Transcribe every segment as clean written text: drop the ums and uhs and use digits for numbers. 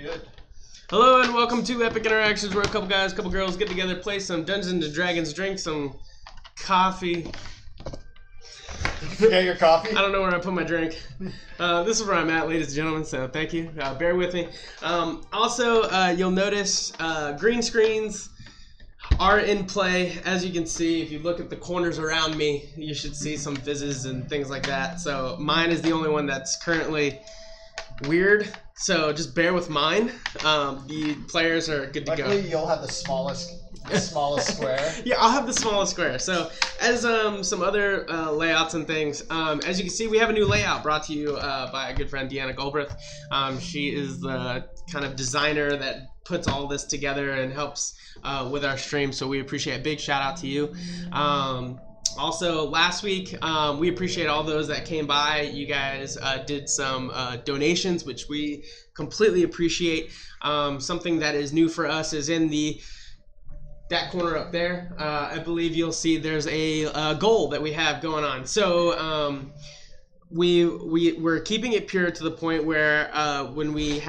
Good. Hello and welcome to Epic Interactions, where a couple guys, couple girls get together, play some Dungeons and Dragons, drink some coffee. Did you forget your coffee? I don't know where I put my drink. This is where I'm at, ladies and gentlemen, so thank you. Bear with me. Also, you'll notice green screens are in play. As you can see, if you look at the corners around me, you should see some fizzes and things like that. So mine is the only one that's currently weird, so just bear with mine. The players are good to go. Luckily, you'll have the smallest square. Yeah, I'll have the smallest square. So as some other layouts and things, as you can see, we have a new layout brought to you by a good friend, Deanna Goldbrith. She is the kind of designer that puts all this together and helps with our stream, so we appreciate a big shout out to you. Also, last week, we appreciate all those that came by. You guys did some donations, which we completely appreciate. Something that is new for us is in that corner up there. I believe you'll see there's a goal that we have going on. So we're keeping it pure to the point where when we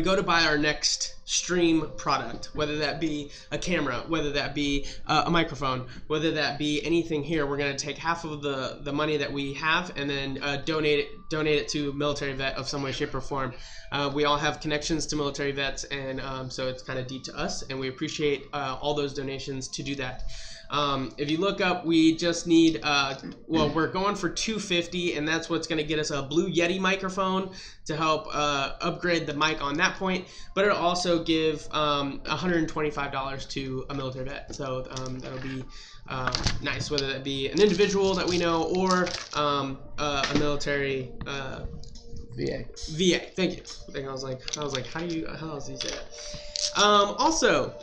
go to buy our next stream product, whether that be a camera, whether that be a microphone, whether that be anything here, we're going to take half of the money that we have and then donate it to military vet of some way, shape, or form. We all have connections to military vets, and so it's kind of deep to us, and we appreciate all those donations to do that. If you look up, we just need, we're going for $250, and that's what's going to get us a Blue Yeti microphone to help upgrade the mic on that point, but it'll also give $125 to a military vet, so that'll be nice, whether that be an individual that we know or a military VA. Thank you. I was like, how else do you say that? Also,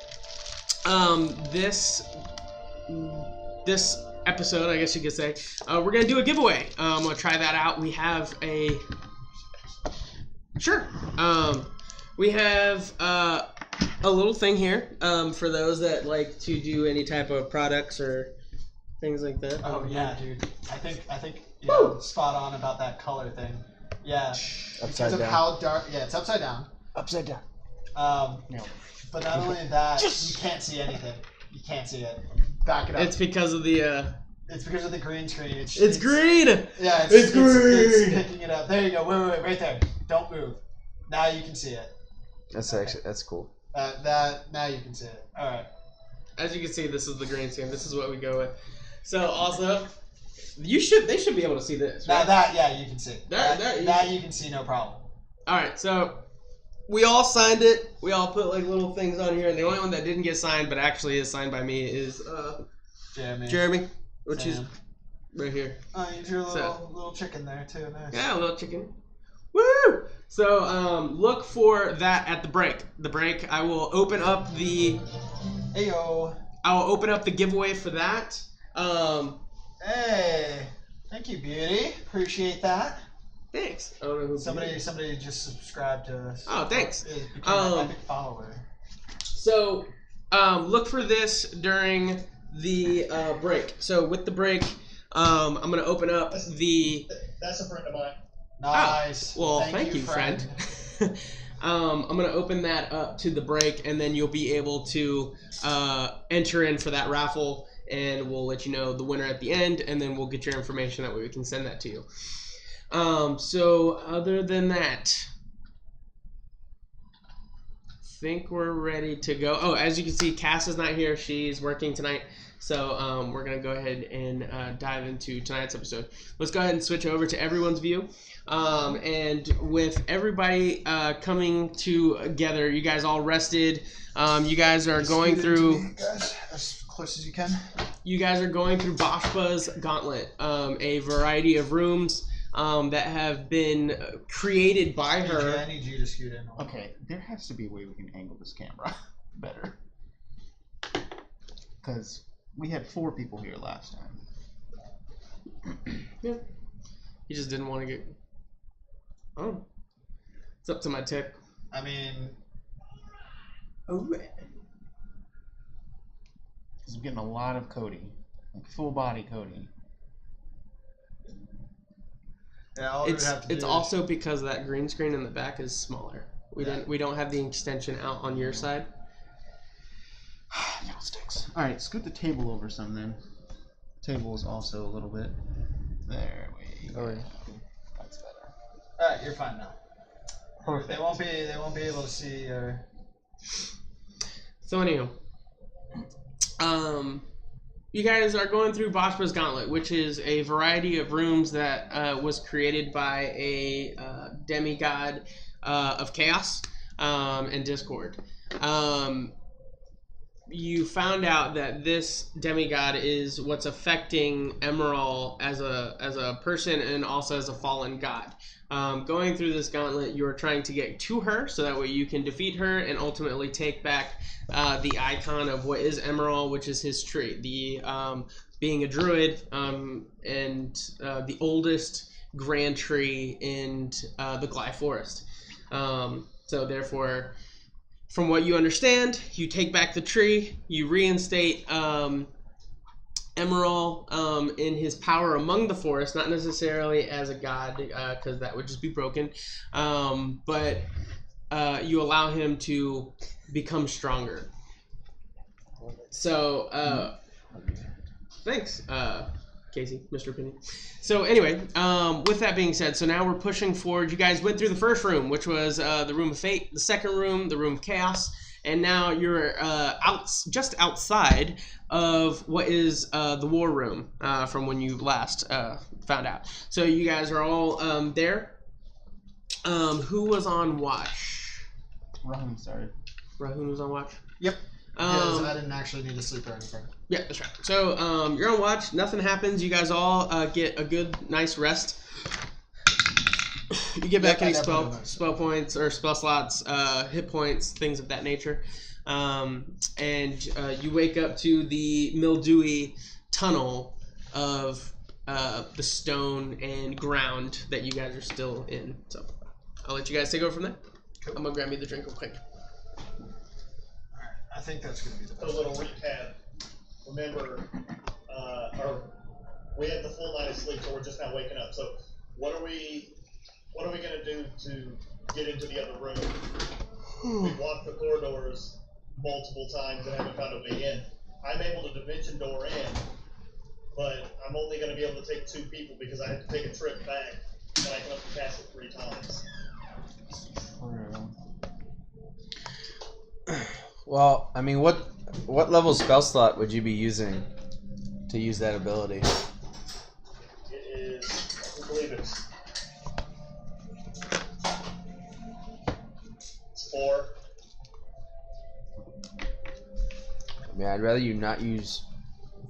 this episode, I guess you could say, we're gonna do a giveaway. I'm gonna try that out. We have we have a little thing here for those that like to do any type of products or things like that. Oh yeah, dude. I think you're spot on about that color thing. Yeah. Upside down. How dark? Yeah, it's upside down. Upside down. No. But not only that, you can't see anything. You can't see it. Back it up. It's because of the. It's because of the green screen. It's green. Yeah, it's green. It's picking it up. There you go. Wait, right there. Don't move. Now you can see it. That's cool. Now you can see it. All right. As you can see, this is the green screen. This is what we go with. So also, they should be able to see this. Right? Yeah, you can see. That you can see, no problem. All right, so we all signed it. We all put like little things on here, and the only one that didn't get signed, but actually is signed by me, is Jeremy, which is right here. Oh, you drew a little chicken there too. Nice. Yeah, a little chicken. Woo! So look for that at the break. I will open up the. Heyo. I will open up the giveaway for that. Hey, thank you, beauty. Appreciate that. Thanks. I don't know who somebody just subscribed to us. Oh, thanks. Became an epic follower. So, look for this during the break. So with the break, I'm gonna open up the. That's a friend of mine. Nice. Oh, well, thank you, friend. I'm gonna open that up to the break, and then you'll be able to enter in for that raffle, and we'll let you know the winner at the end, and then we'll get your information. That way we can send that to you. So other than that, I think we're ready to go. Oh, as you can see, Cass is not here. She's working tonight. So we're going to go ahead and dive into tonight's episode. Let's go ahead and switch over to everyone's view. And with everybody coming together, you guys all rested. You guys are going through... Guys, as close as you can. You guys are going through Boshpa's Gauntlet, a variety of rooms that have been created by her. I need you to scoot in. Okay, there has to be a way we can angle this camera better. Because we had 4 people here last time. Yeah. You just didn't want to get... Oh. It's up to my tip. I mean... Oh. Because I'm getting a lot of Cody. Like full body Cody. Yeah, all we would have to It's do also because that green screen in the back is smaller. We don't have the extension out on your side. Sticks. All right, scoot the table over some then. Table is also a little bit. There we go. That's better. All right, you're fine now. Perfect. They won't be able to see your. So anyhow, you guys are going through Boschma's Gauntlet, which is a variety of rooms that was created by a demigod of chaos and discord. You found out that this demigod is what's affecting Emerald as a person and also as a fallen god. Going through this gauntlet, you are trying to get to her so that way you can defeat her and ultimately take back the icon of what is Emerald, which is his tree. Being a druid and the oldest grand tree in the Gly Forest. So therefore, from what you understand, you take back the tree, you reinstate Emerald in his power among the forest, not necessarily as a god, because that would just be broken, but you allow him to become stronger. So, thanks, Casey, Mr. Penny. So anyway, with that being said, so now we're pushing forward. You guys went through the first room, which was the Room of Fate, the second room, the Room of Chaos, and now you're just outside of what is the War Room from when you last found out. So you guys are all there. Who was on watch? Rahun started. Rahun was on watch? Yep. Because I didn't actually need to sleep or anything. Yeah, that's right. So you're on watch. Nothing happens. You guys all get a good, nice rest. You get back any spell points or spell slots, hit points, things of that nature. And you wake up to the mildewy tunnel of the stone and ground that you guys are still in. So I'll let you guys take over from there. Cool. I'm going to grab me the drink real quick. I think that's going to be the best. A little recap. Remember, we had the full night of sleep, so we're just now waking up. So, what are we going to do to get into the other room? We've walked the corridors multiple times and haven't found a way in. I'm able to dimension door in, but I'm only going to be able to take 2 people because I have to take a trip back, and I can only cast it 3 times. Well, I mean, what level spell slot would you be using to use that ability? It is, I believe it's 4. I mean, I'd rather you not use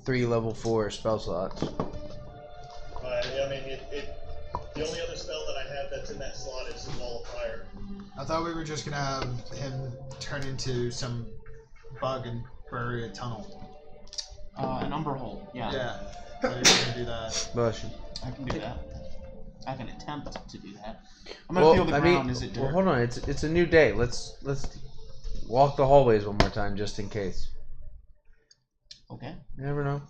3 level 4 spell slots. Yeah, I mean, the only other spell that I have that's in that slot is the Wall of Fire. I thought we were just going to have him turn into some bug and bury a tunnel. An Umber Hole. Yeah. Yeah. So you're going to do that. Bush. I can do that. I can attempt to do that. I'm gonna feel the ground. Is it dirt? Well, hold on. It's a new day. Let's walk the hallways one more time just in case. Okay. You never know.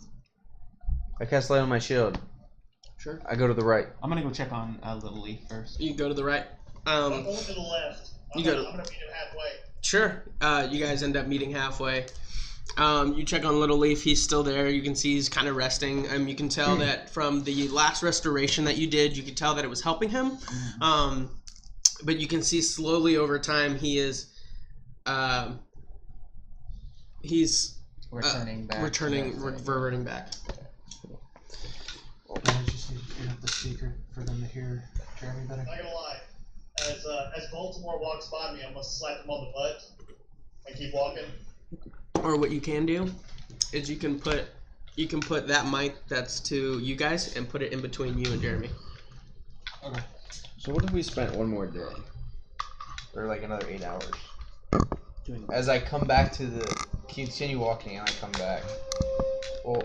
I cast light on my shield. Sure. I go to the right. I'm gonna go check on Little Leaf first. You go to the right. I'm going to the left. I'm gonna meet him halfway. Sure. You guys end up meeting halfway. You check on Little Leaf. He's still there. You can see he's kind of resting. You can tell that from the last restoration that you did, you could tell that it was helping him. But you can see slowly over time he is returning back. Reverting back. I just need to turn up the speaker for them to hear Jeremy better. Not gonna lie. As Baltimore walks by me, I'm gonna slap him on the butt and keep walking. Or what you can do is you can put that mic that's to you guys and put it in between you and Jeremy. Okay. So what if we spent one more day? Or like another 8 hours? As I come back to continue walking and I come back. Well,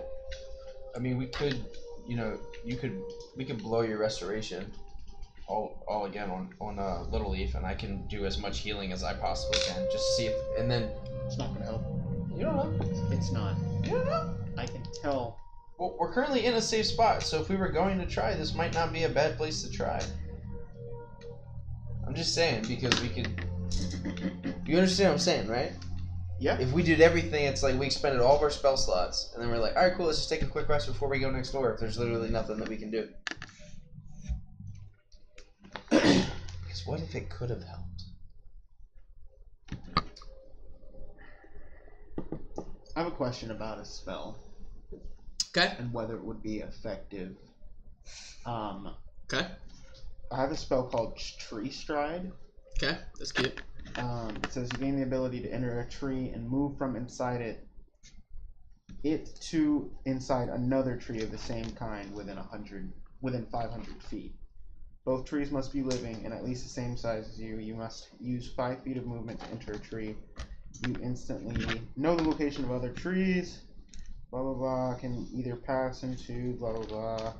I mean, we could, we could blow your restoration all again on Little Leaf, and I can do as much healing as I possibly can. Just see if, and then It's not gonna help. you don't know. It's not. You don't know. I can tell. Well, we're currently in a safe spot, so if we were going to try, this might not be a bad place to try. I'm just saying, because we could... You understand what I'm saying, right? Yeah. If we did everything, it's like we expended all of our spell slots, and then we're like, alright, cool, let's just take a quick rest before we go next door, if there's literally nothing that we can do. Because what if it could have helped? I have a question about a spell. Okay. And whether it would be effective. Okay. I have a spell called Tree Stride. Okay, that's cute. It says you gain the ability to enter a tree and move from inside it to inside another tree of the same kind within 500 feet. Both trees must be living and at least the same size as you. You must use 5 feet of movement to enter a tree. You instantly know the location of other trees. Blah blah blah. Can either pass into blah blah blah.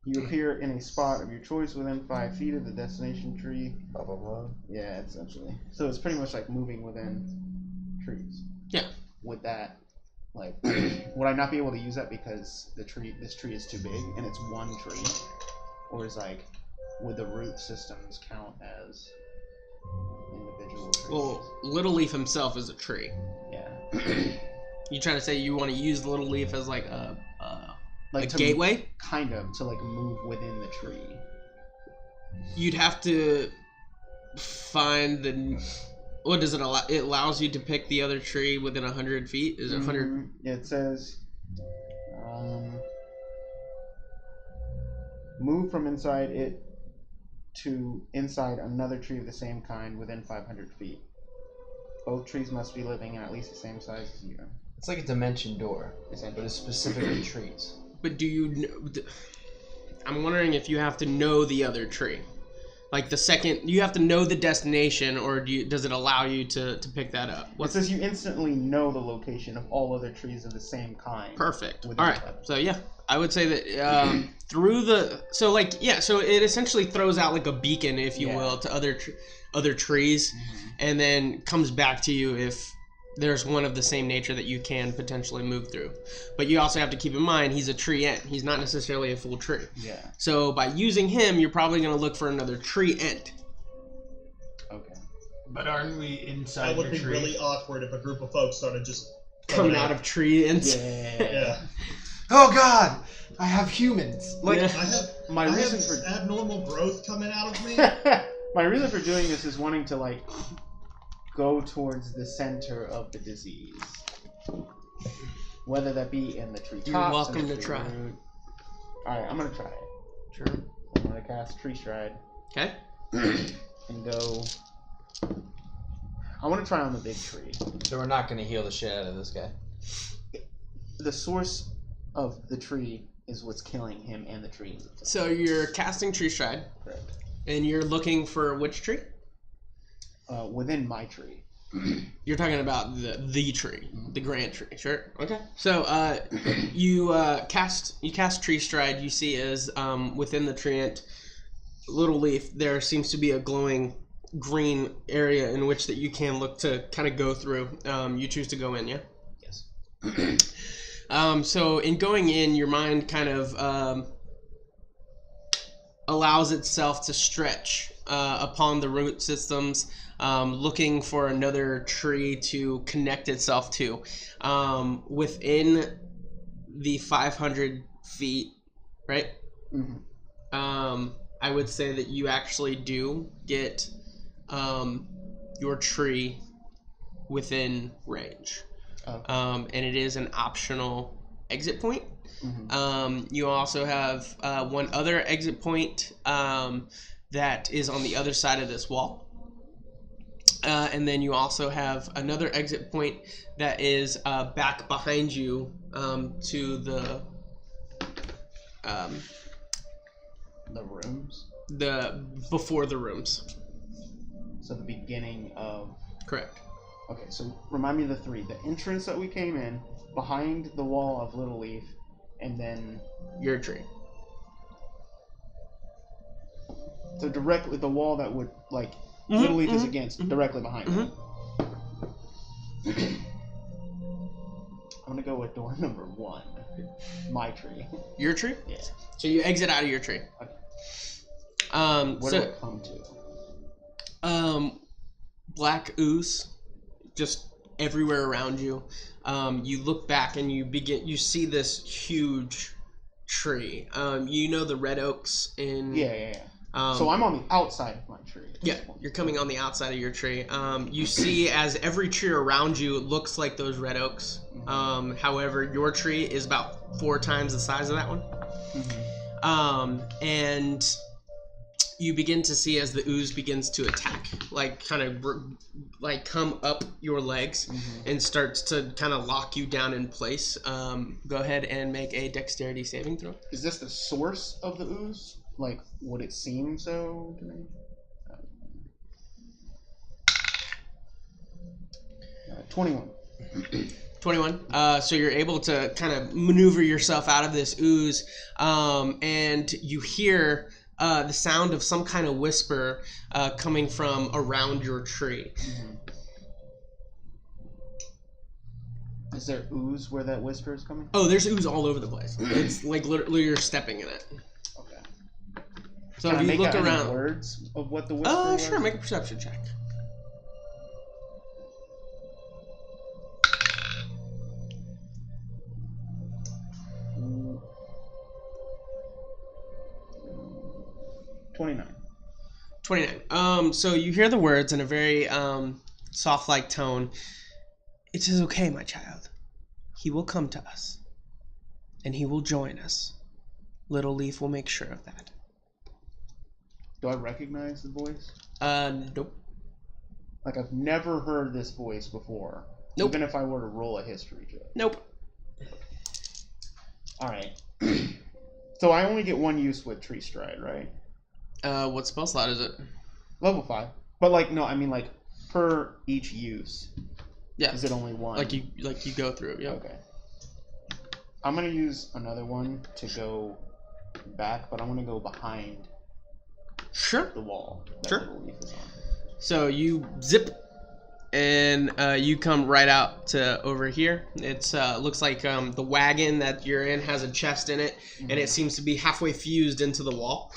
You appear in a spot of your choice within 5 feet of the destination tree. Blah blah blah. Yeah, essentially. So it's pretty much like moving within trees. Yeah. With that, like, would I not be able to use that because this tree is too big and it's one tree, or is like, would the root systems count as individual trees? Well, Little Leaf himself is a tree. Yeah. You trying to say you want to use the Little Leaf as like a to gateway? Kind of, to like move within the tree. You'd have to find the... What does it allow? It allows you to pick the other tree within 100 feet? Is it 100? It says... move from inside it to inside another tree of the same kind within 500 feet. Both trees must be living and at least the same size as you. It's like a dimension door, but it's specifically trees. But do you... I'm wondering if you have to know the other tree. Like the second... You have to know the destination, or does it allow you to pick that up? It says you instantly know the location of all other trees of the same kind. Perfect. All right. So yeah, I would say that through the... So like, yeah, so it essentially throws out like a beacon, if you will, to other trees, and then comes back to you if there's one of the same nature that you can potentially move through. But you also have to keep in mind he's a tree ent. He's not necessarily a full tree. Yeah. So by using him, you're probably going to look for another tree ent. Okay. But aren't we inside That would your be tree? really awkward if a group of folks started just Coming out of tree ents. Yeah. Oh God! I have humans. Like, Yeah. I have my I reason have for abnormal growth coming out of me. my reason for doing this is wanting to like go towards the center of the disease, whether that be in the tree You're tops, welcome in the to tree try. root. All right, I'm gonna try it. Sure. I'm gonna cast Tree Stride Okay. and go. I want to try on the big tree. So we're not going to heal the shit out of this guy. The source of the tree is what's killing him and the tree. So you're casting Tree Stride, Correct. and you're looking for which tree? Within my tree. You're talking about the tree, the grand tree. Sure. Okay. So you cast Tree Stride. You see as within the tree ant, Little Leaf, there seems to be a glowing green area in which that you can look to kind of go through. You choose to go in, yeah? Yes. So in going in, your mind kind of allows itself to stretch upon the root systems, looking for another tree to connect itself to. Within the 500 feet, right? Mm-hmm. I would say that you actually do get your tree within range. Okay. And it is an optional exit point. Mm-hmm. You also have one other exit point that is on the other side of this wall. And then you also have another exit point that is back behind you to the rooms? Before the rooms. So the beginning of... Correct. Okay, so remind me of the three. The entrance that we came in, behind the wall of Little Leaf, and then... Your tree. So directly, the wall that would, like, Little Leaf is against, directly behind it. I'm gonna go with door number 1. My tree. Your tree? Yeah. So you exit out of your tree. Where do I come to? Black ooze, just everywhere around you. You look back and you see this huge tree. You know the red oaks in. Yeah. So I'm on the outside of my tree. Yeah, you're coming on the outside of your tree. You see as every tree around you looks like those red oaks. However, your tree is about 4 times the size of that one. And you begin to see as the ooze begins to attack, like kind of like come up your legs and starts to kind of lock you down in place. Go ahead and make a dexterity saving throw. Is this the source of the ooze? Like, would it seem so to me? 21. 21. So you're able to kind of maneuver yourself out of this ooze, and you hear the sound of some kind of whisper coming from around your tree. Is there ooze where that whisper is coming? Oh, there's ooze all over the place. It's like literally you're stepping in it. Okay. So Can if I you make look out around, any words of what the whisper was? sure, make a perception check. Mm. 29. 29. So you hear the words in a very soft-like tone. It is okay, my child. He will come to us, and he will join us. Little Leaf will make sure of that. Do I recognize the voice? Nope. Like, I've never heard this voice before. Nope. Even if I were to roll a history check. Nope. Alright. So I only get 1 use with Tree Stride, right? What spell slot is it? Level 5. But, like, no, I mean, like, per each use. Yeah. Is it only 1? Like you go through. Yeah. Okay. I'm gonna use another one to go back, but I'm gonna go behind Sure. the wall that Sure. Little Leaf is on. So you zip, and you come right out to over here. It's looks like the wagon that you're in has a chest in it, and it seems to be halfway fused into the wall.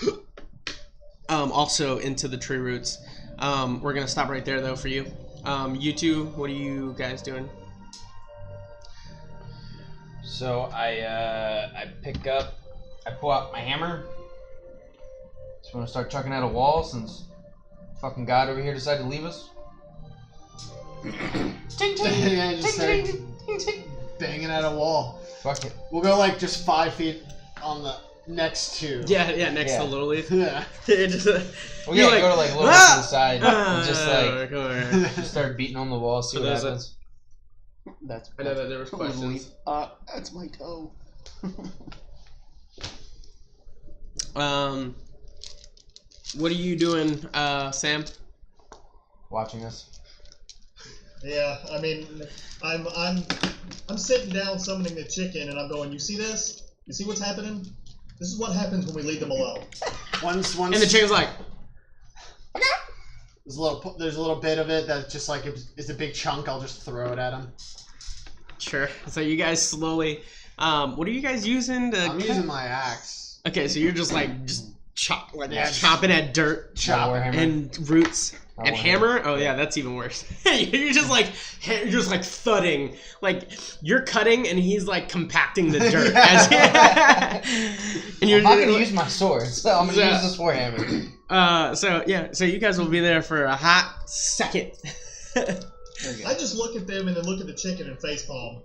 Also into the tree roots. We're gonna stop right there though for you. You two, what are you guys doing? So I pull out my hammer. Just want to start chucking at a wall since fucking God over here decided to leave us. Ting, ting. Yeah, just ting, ting, ting, ting. Banging at a wall. Fuck it. We'll go like just 5 feet on the next to. Yeah, next to Little Leaf. Yeah. It just, Well, yeah, go to like a little bit to the side and just like come over. just start beating on the wall, see what happens. That's I know that there was Little questions. Leaf. That's my toe. What are you doing, Sam? Watching us. Yeah, I mean, I'm sitting down summoning the chicken, and I'm going. You see this? You see what's happening? This is what happens when we leave them alone. Once. And the chicken's like, There's a little bit of it that just like is a big chunk. I'll just throw it at him. sure. So you guys slowly, what are you guys using to? I'm using my axe. Okay, so you're just chopping at dirt, Warhammer. and roots. My And Warhammer. hammer? Oh yeah, that's even worse. you're just like thudding, like you're cutting, and he's like compacting the dirt. And you're I'm not gonna like- use my sword, so I'm gonna use this warhammer. So you guys will be there for a hot second. I just look at them and then look at the chicken and facepalm.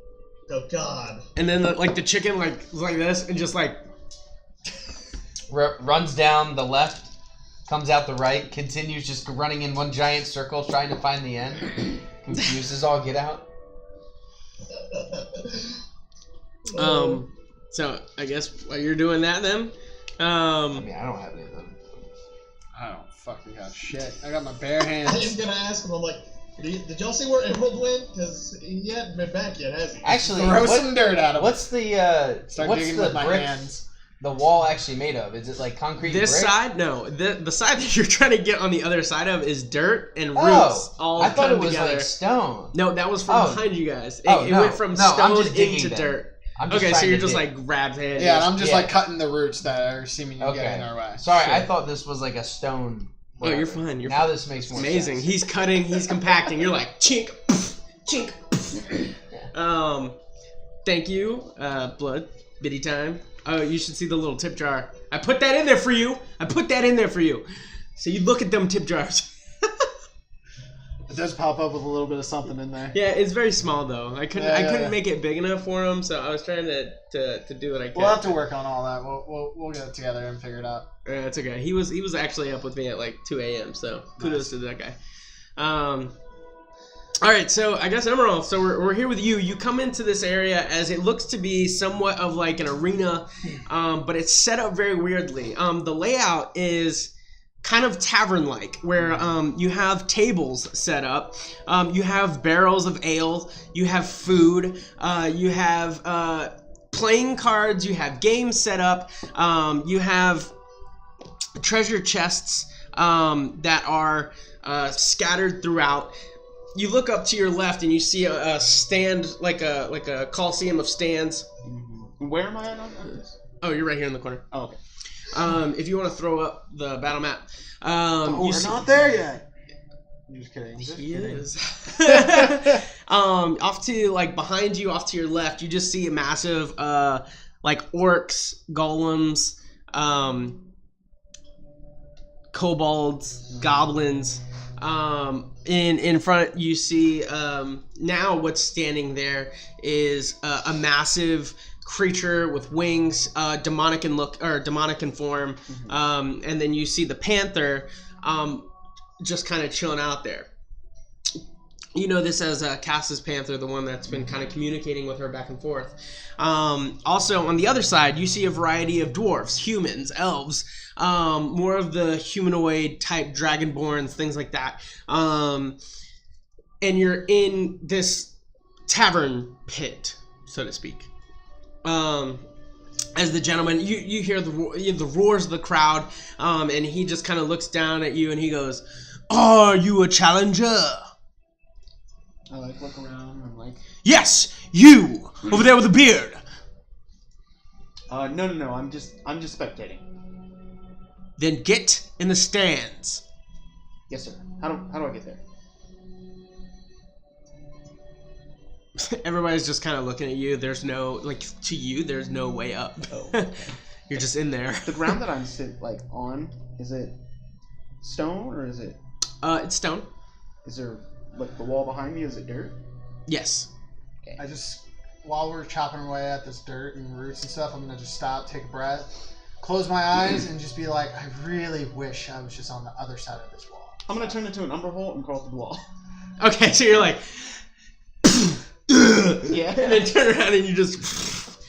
Go, God. And then the chicken like this and just like Runs down the left, comes out the right, continues just running in one giant circle trying to find the end. Confuses all get out. So I guess while you're doing that then, I mean, I don't have any of them. I don't fucking got shit. I got my bare I am hands. gonna ask him. I'm like, did y'all see where Emerald went? Because he hadn't been back yet, has he? Actually, Throw some dirt at him. what's the Start what's digging the with my brick, hands. the wall actually made of? Is it like concrete? this brick? side, no, the side that you're trying to get on the other side of is dirt and roots Oh, all I thought come it was together. like stone. No, that was from Oh. behind you guys. It Oh, it no. went from No, I'm stone just digging into then. dirt. I'm just Okay, so trying you're to just dig. like grab hands. Yeah, and I'm just Yeah. like cutting the roots that are seemingly Okay. getting in our way. Sorry, Sure. I thought this was like a stone. Oh, you're whatever. fine. You're now fine. this makes more Amazing. sense. He's cutting. He's compacting. You're like chink, chink. Thank you, blood. Biddy time. Oh, you should see the little tip jar. I put that in there for you. So you look at them tip jars. It does pop up with a little bit of something in there. Yeah, it's very small though. I couldn't Yeah. make it big enough for him, so I was trying to do what I could. We'll have to work on all that. We'll get it together and figure it out. It's okay. He was actually up with me at like 2 a.m. So kudos to that guy. All right, so I guess Emerald. So we're here with you. You come into this area as it looks to be somewhat of like an arena, but it's set up very weirdly. The layout is kind of tavern-like, where you have tables set up, you have barrels of ale, you have food, you have playing cards, you have games set up, you have treasure chests that are scattered throughout. You look up to your left and you see a stand, like a coliseum of stands. Mm-hmm. Where am I at on this? Oh, you're right here in the corner. Oh, okay. If you want to throw up the battle map. We're not there yet. I'm just kidding. He is. Off to like behind you, off to your left, you just see a massive like orcs, golems, kobolds, goblins. In front you see now what's standing there is a massive creature with wings, demonic in form, and then you see the panther just kind of chilling out there. You know this as Cass's panther, the one that's been kind of communicating with her back and forth. Also, on the other side, you see a variety of dwarves, humans, elves, more of the humanoid type dragonborns, things like that. And you're in this tavern pit, so to speak. As the gentleman, you hear the roars of the crowd, and he just kind of looks down at you and he goes, "Are you a challenger?" I like look around and I'm like, "Yes, you over there with the beard." No. I'm just spectating. Then get in the stands. Yes, sir. How do I get there? Everybody's just kind of looking at you. There's no there's no way up. Oh, okay. You're just in there. The ground that I'm on, is it stone or is it? It's stone. Is there like the wall behind me? Is it dirt? Yes. Okay. I just, while we're chopping away at this dirt and roots and stuff, I'm gonna just stop, take a breath, close my eyes, and just be like, I really wish I was just on the other side of this wall. I'm gonna turn into an umberhole and crawl through the wall. Okay, so you're like, Yeah. and then turn around and you just.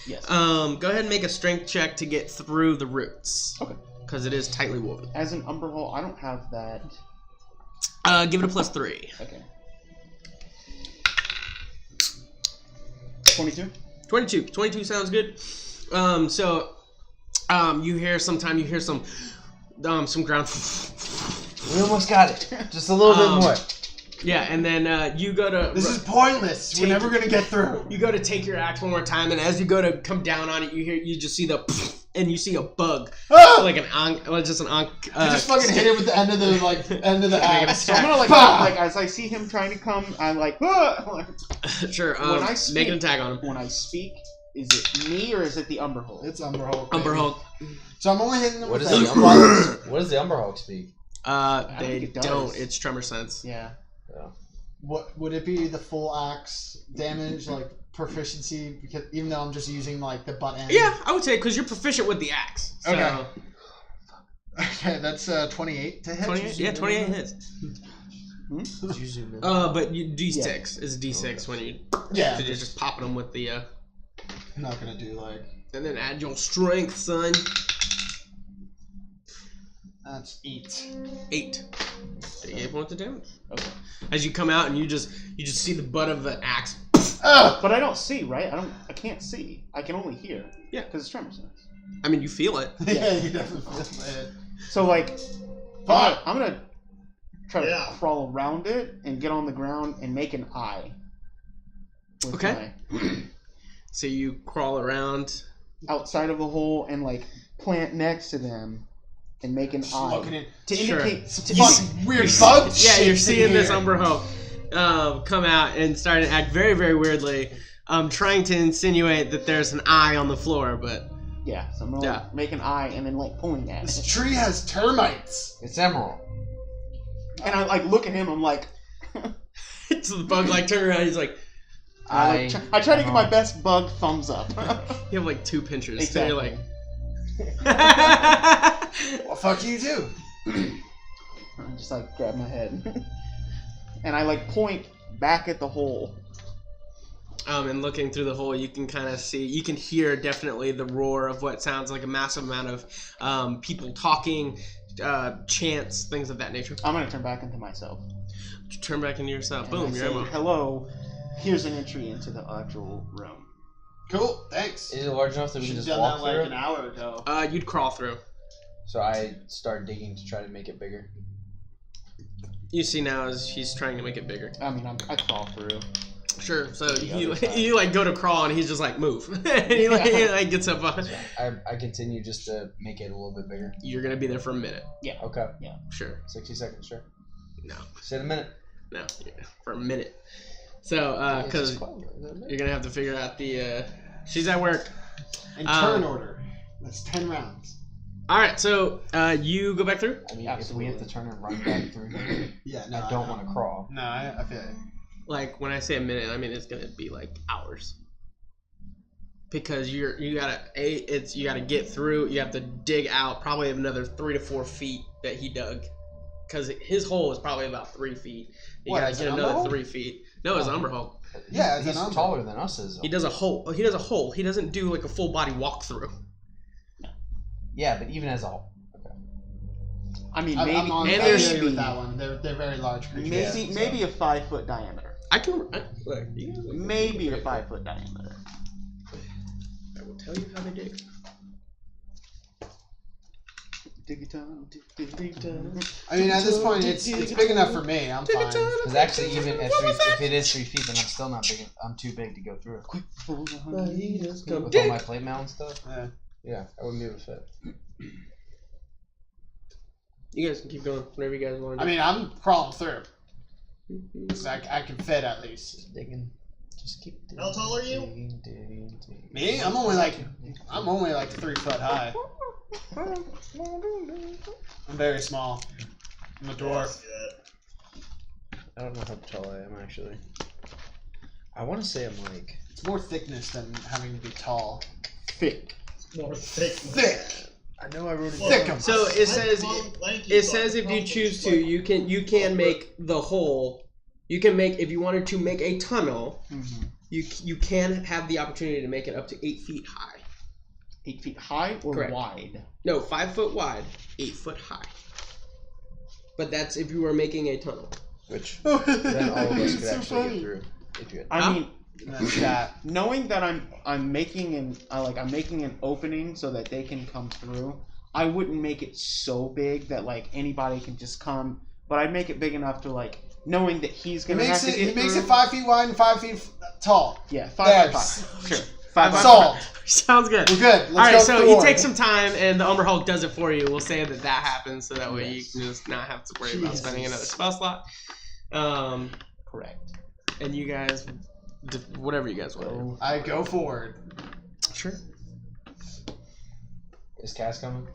Yes. Go ahead and make a strength check to get through the roots. Okay. Because it is tightly woven. As an umberhole, I don't have that. Give it a +3. Okay. 22. 22 sounds good. You hear some ground. We almost got it. Just a little bit more. Yeah, and then you go to. This is pointless. We're never gonna get through. You go to take your axe one more time, and as you go to come down on it, you just see and you see a bug, Ah! like an ankh. I just fucking hit it with the end of the axe. So I'm gonna like as I see him trying to come, I'm like, ah! Sure. When I speak, make an attack on him. When I speak, is it me or is it the umberhole? It's Umberhulk. Umberhulk. So I'm only hitting them What with does that. what does the Umberhawk speak? They think it does. don't. It's tremor sense. Yeah. What would it be? The full axe damage, like proficiency? Because even though I'm just using like the butt end. Yeah, I would say because you're proficient with the axe. So. Okay. Okay, that's 28 to hit. 28. Yeah, 28 hits. Did you zoom in? But you D6 is D6 when you. Yeah. So you're just popping them with the. I'm not gonna do like. And then add your strength, son. That's 8. 8. 8 points of damage. Okay. As you come out and you just see the butt of the axe. But I don't see, right? I can't see. I can only hear. Yeah. Because it's tremor sense. I mean, you feel it. Yeah, you definitely feel it. So like, Fuck. I'm gonna try to Yeah. crawl around it and get on the ground and make an eye. With Okay. So you crawl around. outside of the hole and like plant next to them and make an eye Looking at to Sure. indicate. fucking weird bug Yeah, shit you're in seeing this here. Umber Hope come out and starting to act very, very weirdly, trying to insinuate that there's an eye on the floor, but Yeah, so I'm gonna like, make an eye and then like point at This it. tree has termites. It's emerald. And I like look at him. I'm like, so the bug like turns around. He's like, I try to give my best bug thumbs up. you have like 2 pinchers. Exactly. So you're like, Well, fuck you too. I just like grab my head and I like point back at the hole. and looking through the hole, you can kind of see, you can hear definitely the roar of what sounds like a massive amount of people talking, chants, things of that nature. I'm gonna turn back into myself. Turn back into yourself. And Boom, I you're say, able. hello. Here's an entry into the actual room. Cool, thanks. Is it large enough that we can Should've just done walk that like through? an hour ago. You'd crawl through. So I start digging to try to make it bigger. You see now as he's trying to make it bigger. I mean, I crawl through. Sure. So The you other side. you like go to crawl and he's just like move. And he like gets up. On. I continue just to make it a little bit bigger. You're gonna be there for a minute. Okay. Sure. 60 seconds, sure. No. Say a minute. No. Yeah, for a minute. So because you're gonna have to figure out the. She's at work. In turn order. That's 10 rounds. All right. So you go back through. I mean, Absolutely. if we have to turn and run back through here, Yeah, I don't want to crawl. No, I feel it. Like when I say a minute, I mean it's gonna be like hours. Because you gotta get through. You have to dig out probably another 3 to 4 feet that he dug. Because his hole is probably about 3 feet. You What, gotta is get it another Umber hole? 3 feet. No, it's an Umber hole. Yeah, it's He's an umber. taller than us, is He does a hole. He does a hole. He doesn't do like a full body walkthrough. Yeah, but even as a whole. Okay. I mean, I'm maybe on and I there's- agree with that one. They're very large creatures. maybe a 5-foot diameter. I can look. Maybe a 5-foot diameter. I will tell you how to dig. Diggy time. I mean, at this point, it's big enough for me. I'm fine. Because actually, even at 3, if it is 3 feet, then I'm still not big. I'm too big to go through it. Quick, full of Well, honey. he just come With dig. all my plate mail and stuff. Yeah. Yeah, I wouldn't be able to fit. You guys can keep going whenever you guys want to. I mean, I'm crawling through. 'Cause I can fit at least. Digging. Just keep digging. How tall are you? Digging. Me? I'm only like 3 foot high. I'm very small. I'm a dwarf. Yeah. I don't know how tall I am actually. I want to say I'm like. It's more thickness than having to be tall. Thick. More thick. Thick. I know I wrote it Thick down. 'em. So it says Lanky, it so says I if you probably choose to, like- you can make the hole. You can make if you wanted to make a tunnel. Mm-hmm. You can have the opportunity to make it up to 8 feet high. 8 feet high or Correct. wide? No, 5 foot wide, 8 foot high. But that's if you were making a tunnel. Which then all of us could So actually funny. get through. If you had. I Huh? mean, That's that. knowing that I'm making an opening so that they can come through. I wouldn't make it so big that like anybody can just come, but I'd make it big enough to like knowing that he's He gonna makes have it. to get He makes through. it 5 feet wide and 5 feet tall. Yeah, There. 5 by 5. Sure. 5 by 5. Solved. Sounds good. We're good. Let's All right, go so forward. you take some time, and the Umber Hulk does it for you. We'll say that happens, so that way you can just not have to worry about spending another spell slot. Correct. And you guys, whatever you guys want. I go forward. Sure. Is Cass coming?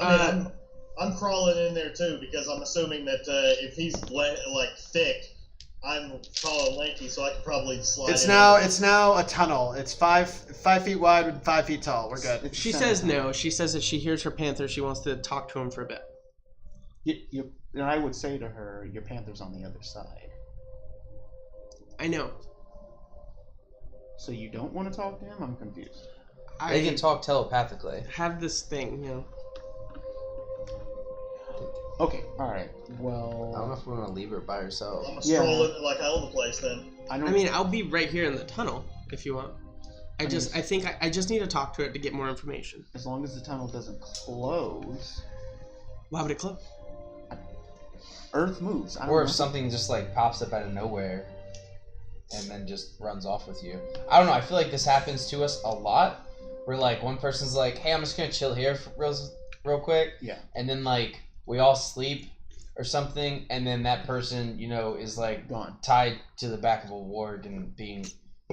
I mean, I'm crawling in there too because I'm assuming that if he's like thick, I'm tall and lanky, so I could probably slide. It's in now. there. It's now a tunnel. It's 5 feet wide and 5 feet tall. We're good. It's She the says center. no. She says that she hears her panther. She wants to talk to him for a bit. And I would say to her, your panther's on the other side. I know. So you don't want to talk to him? I'm confused. They I can talk telepathically. have this thing, you know. Okay, alright. I don't know Well, if we want to leave her by herself. I'm gonna Yeah. stroll in like I own the place then. I don't I mean, I'll be right here in the tunnel if you want. I think I just need to talk to it to get more information. as long as the tunnel doesn't close, Why would it close? Earth moves. I don't Or know. if something just like pops up out of nowhere. and then just runs off with you. I don't know. I feel like this happens to us a lot. Where like one person's like, "Hey, I'm just gonna chill here for real quick." Yeah. And then like we all sleep or something, and then that person, you know, is like Gone. tied to the back of a ward and being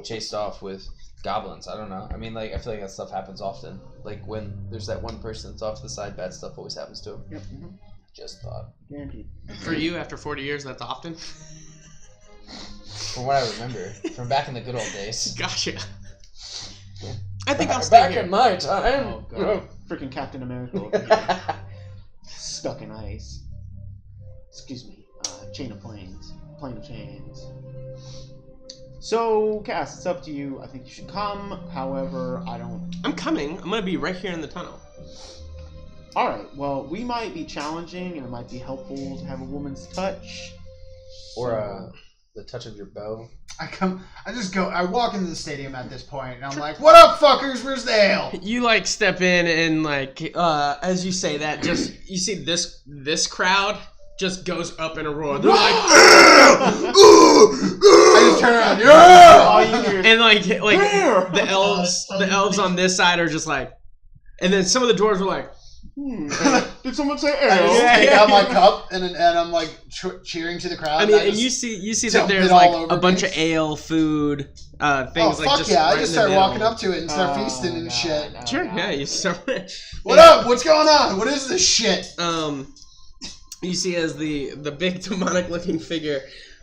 chased off with goblins. I don't know. I mean, like I feel like that stuff happens often. Like when there's that one person that's off to the side, bad stuff always happens to him. Yep. Just thought. Guaranteed. For you, after 40 years, that's often. From what I remember, from back in the good old days. Gotcha. I think I'll stay back here. in my time. Oh god. Freaking Captain America over here. Stuck in ice. Excuse me. Chain of planes. Plane of chains. So, Cass, it's up to you. I think you should come. However, I don't... I'm coming. I'm gonna be right here in the tunnel. Alright, well, we might be challenging, and it might be helpful to have a woman's touch. Or the touch of your bow. I walk into the stadium at this point, and I'm like, "What up, fuckers? Where's the ale?" You like step in and like as you say that, just you see this crowd just goes up in a roar. They're like, I just turn around, All you hear is, and like the elves on this side are just like, and then some of the dwarves were like, did someone say I ale? just take out my cup, and I'm like cheering to the crowd. I mean, and and you see that dump there's it all like over a bunch me. of ale, food, things oh, like fuck just yeah! right I just in the start walking middle. up to it and start feasting and shit. Sure, yeah, you start. What up? What's going on? What is this shit? You see as the big demonic looking figure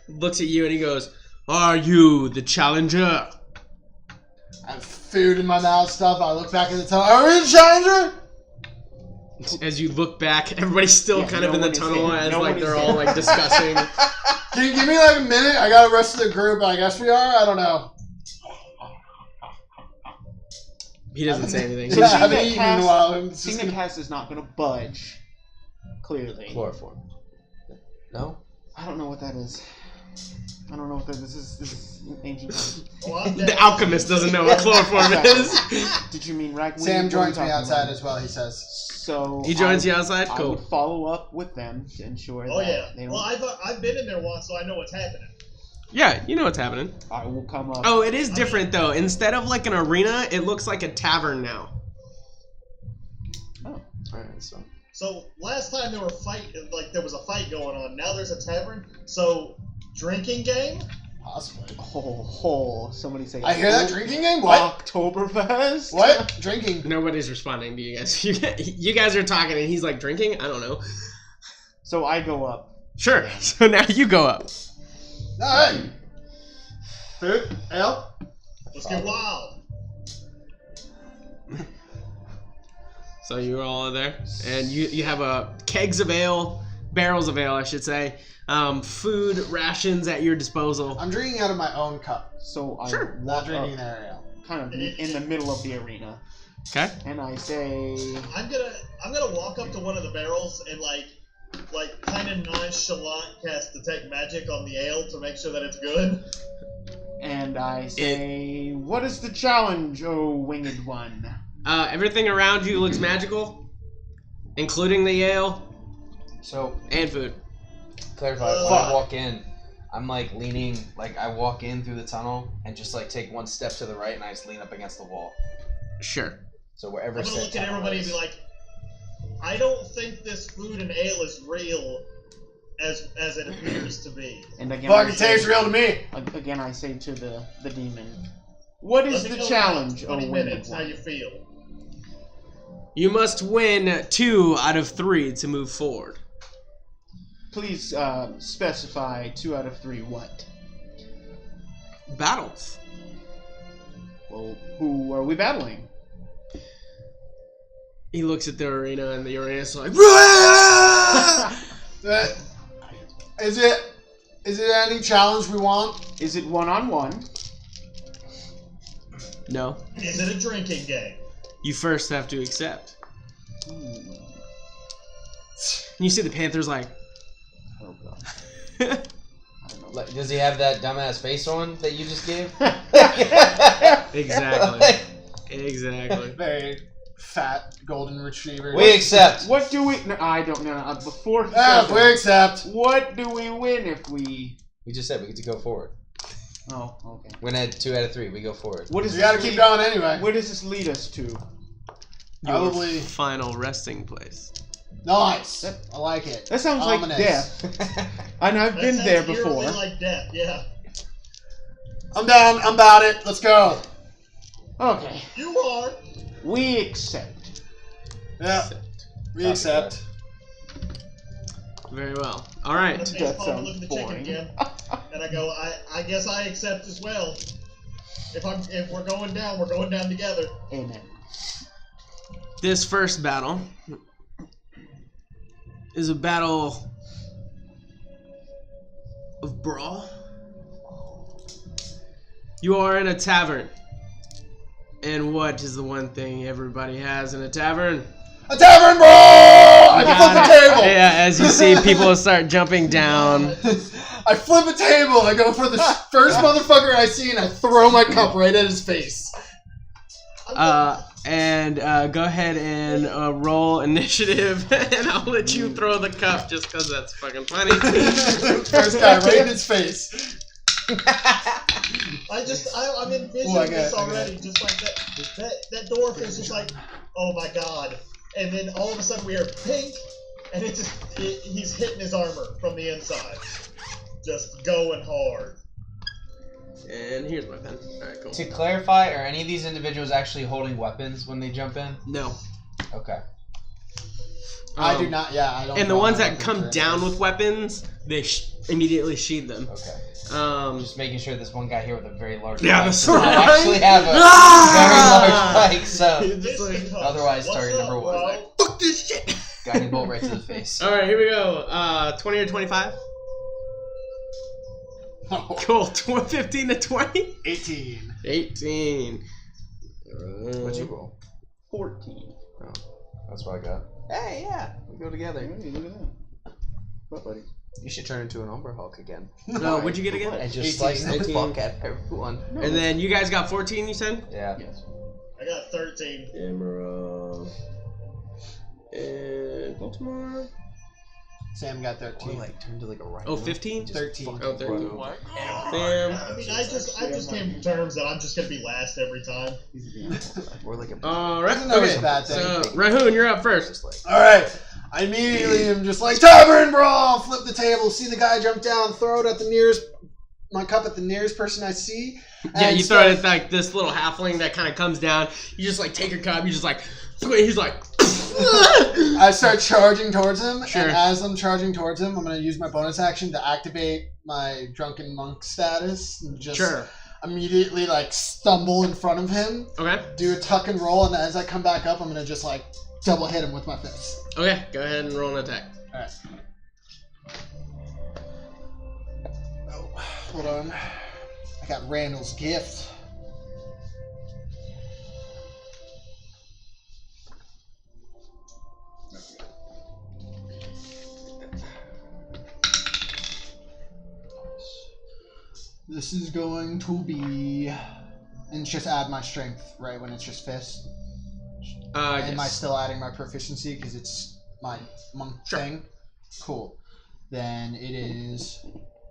looks at you and he goes, "Are you the challenger?" I have food in my mouth, stuff. I look back at the tunnel. Are we the challenger? As you look back, everybody's still kind of in the tunnel as No like one they're is all like discussing. Can you give me like a minute? I got the rest of the group. I guess we are. I don't know. He doesn't say anything. So Yeah, I seeing haven't that eaten in a while. I'm Seeing just that Cass is not going to budge, clearly. Chloroform. No? I don't know what that is. I don't know what that is. This is ancient times. Well, I'm The dead. alchemist doesn't know what chloroform is. Did you mean ragweed? Sam What are joins we me talking outside about? as well. He says. So He joins you outside? I Cool. would follow up with them to ensure Oh that yeah. they don't. Well, I've been in there once, so I know what's happening. Yeah, you know what's happening. I will come up. Oh, it is different though. Instead of like an arena, it looks like a tavern now. Alright, so. So last time there was a fight going on. Now there's a tavern. So drinking game. Possibly. Somebody say. I hear that drinking game. What? Oktoberfest. What? Drinking. Nobody's responding to you guys. You guys are talking and he's like drinking? I don't know. So I go up. Sure. So now you go up. Alright. Food? Ale? Let's get wild. So you're all there, and you have kegs of ale, barrels of ale, I should say, food rations at your disposal. I'm drinking out of my own cup. So I Sure. Not walk drinking up, their ale. kind of in the middle of the arena, Okay. and I say, I'm gonna walk up to one of the barrels and like kind of nonchalant cast detect magic on the ale to make sure that it's good. and I say, what is the challenge, oh winged one? Everything around you looks magical, including the ale So, and food. clarify, when I walk in, I'm like leaning, like I walk in through the tunnel and just like take one step to the right and I just lean up against the wall. Sure. So wherever I'm gonna said look at tunnel everybody and is. be like, I don't think this food and ale is real as it appears to be. And again, Fucking tastes real to me. Again, I say to the demon, what is Let me the know in challenge, about oh 20 winged minutes, how one? you feel. You must win 2 out of 3 to move forward. Please specify 2 out of 3 what? Battles. Well, who are we battling? He looks at the arena, and the arena's like, Is it any challenge we want? Is it 1-on-1? no. Is it a drinking game? You first have to accept. Hmm. And you see the Panther's like, Oh god. I don't know. Like, does he have that dumbass face on that you just gave? exactly. Exactly. Very fat golden retriever. We accept. What do we? No, I don't know. Before he Ah, says we that, accept. what do we win if we? We just said we get to go forward. Oh, okay. We're gonna add 2 out of 3. We go forward. What is You gotta keep going anyway. Where does this lead us to? Probably. Your final resting place. Nice. I like it. That sounds Ominous. like death. And I've That been sounds there eerily before. like death, yeah. I'm down. I'm about it. Let's go. Okay. You are. We accept. Yeah. We accept. Very well. All right. Let's That look sounds at the boring. chicken again, and I go. I guess I accept as well. If we're going down, we're going down together. Amen. This first battle is a battle of brawl. You are in a tavern. And what is the one thing everybody has in a tavern? A tavern brawl! I flip the table. Yeah, as you see, people start jumping down. I flip a table. I go for the first motherfucker I see, and I throw my cup right at his face. And go ahead and roll initiative, and I'll let you throw the cup just because that's fucking funny. First guy right in his face. I'm envisioning this already, just like that dwarf is just like, oh my god, and then all of a sudden we hear pink, and he's hitting his armor from the inside, just going hard. And here's my pen. Alright, cool. To clarify, are any of these individuals actually holding weapons when they jump in? No. Okay. I do not. Yeah, I don't. And the know ones my that come weapons. down with weapons, they immediately sheath them. Okay. Just Just making sure this one guy here with a very large Yeah, pike that's does not right. actually have a Ah! very large pike, so just like, otherwise What's target up, number 1. bro? fuck this shit. Guiding bolt right to the face. Alright, here we go. 20 or 25? Oh, Cool. 15 to 20? 18. 18. What'd you roll? 14. Oh, that's what I got. Hey, yeah, we go together. Hey, look at that. What, buddy? You should turn into an Umber Hulk again. No, what'd you get again? And 18. just slice the 18. fuck out of everyone. No, And then you guys got 14, you said? Yeah. Yes. I got 13. Emerald. And Baltimore. Sam got Or 13. like turn to like a right. Oh, 15? 13. Oh, 13. What? Bam. I mean, I just came to terms that I'm just gonna be last every time. Or like a. Alright. Isn't always Okay. a bad thing. So, Rahoon, you're up first. Just like. All right. I immediately am just like tavern brawl. Flip the table. See the guy jump down. Throw it at the nearest. My cup at the nearest person I see. Yeah, and you throw start- it at like this little halfling that kind of comes down. You just like take your cup. You just like. He's like. I start charging towards him, Sure. and as I'm charging towards him, I'm going to use my bonus action to activate my drunken monk status. And just Sure. immediately like stumble in front of him, Okay. do a tuck and roll, and as I come back up, I'm going to just like double hit him with my fist. Okay. Go ahead and roll an attack. All right. Oh, hold on. I got Randall's gift. This is going to be, and just add my strength, right, when it's just fist. Am I Yes. still adding my proficiency because it's my monk Sure. thing? Cool. Then it is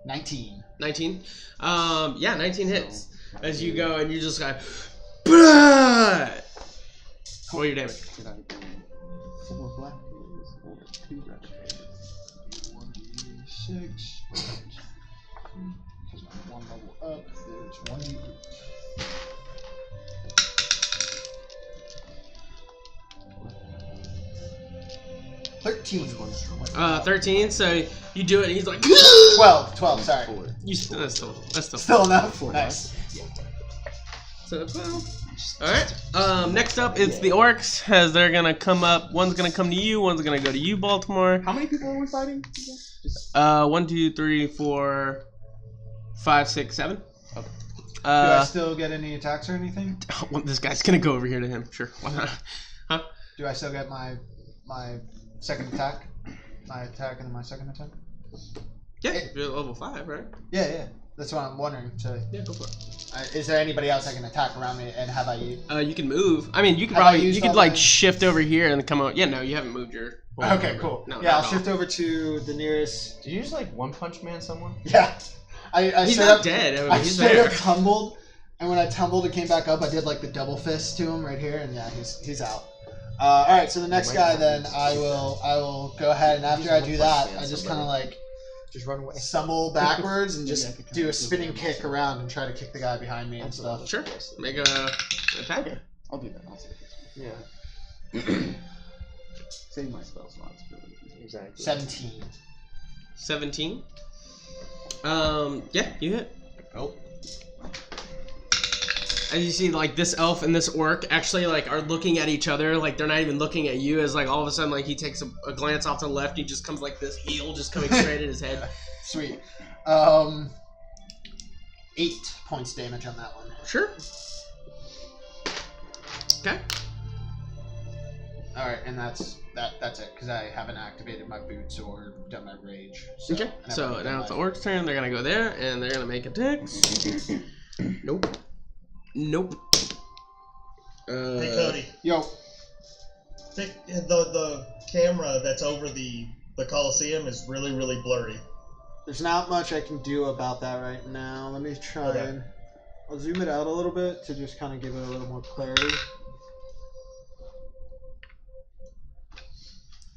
19. 19. Yeah, 19 hits. As you go and you just go. Blood! Roll your damage. Should I do 4 black pills or 2 red pills? 1d6. Because I'm 1 level up, there's 1d8. $13. 13. So you do it and he's like. 12, sorry. You that's still Still enough? 4 Nice. So 12. Alright. Next up it's the orcs as they're gonna come up. One's gonna come to you, one's gonna go to you, Baltimore. How many people are we fighting? Just 1, 2, 3, 4, 5, 6, 7. Okay. Do I still get any attacks or anything? Well, this guy's gonna go over here to him. Sure. Why not? Huh? Do I still get my second attack? My attack and then my second attack? Yeah, you're at level 5, right? Yeah. That's what I'm wondering. So, Yeah, go for it. is there anybody else that can attack around me? And have I used? You can move. I mean, you could Have I probably used you could all like my- shift over here and come out. Yeah, no, you haven't moved your. Okay, cool. No, Yeah, I'll not at shift over to the nearest. Did you just like One Punch Man someone? Yeah. I He's straight not up, dead. I mean, I he's straight there. up tumbled, and when I tumbled and came back up, I did like the double fist to him right here, and yeah, he's out. All right, so the next guy then I will go ahead, and after I do that, I just kind of like Just run away. stumble backwards and just do a spinning kick around and try to kick the guy behind me and stuff. Sure. Make a attack. Okay, I'll do that. I'll save this. Yeah. Save my spell slots. Exactly. 17. 17. Yeah, you hit. Oh. As you see, like, this elf and this orc actually, like, are looking at each other. Like, they're not even looking at you. As, like, all of a sudden, like, he takes a glance off to the left. He just comes like this heel just coming straight at his head. Sweet. 8 points damage on that one. Sure. Okay. All right, and that's it because I haven't activated my boots or done my rage. So Okay. So now it's the orc's turn. They're gonna go there and they're gonna make attacks. Nope. Nope. Hey Cody, Yo. think the camera that's over the Coliseum is really, really blurry. There's not much I can do about that right now. Let me try and I'll zoom it out a little bit to just kind of give it a little more clarity.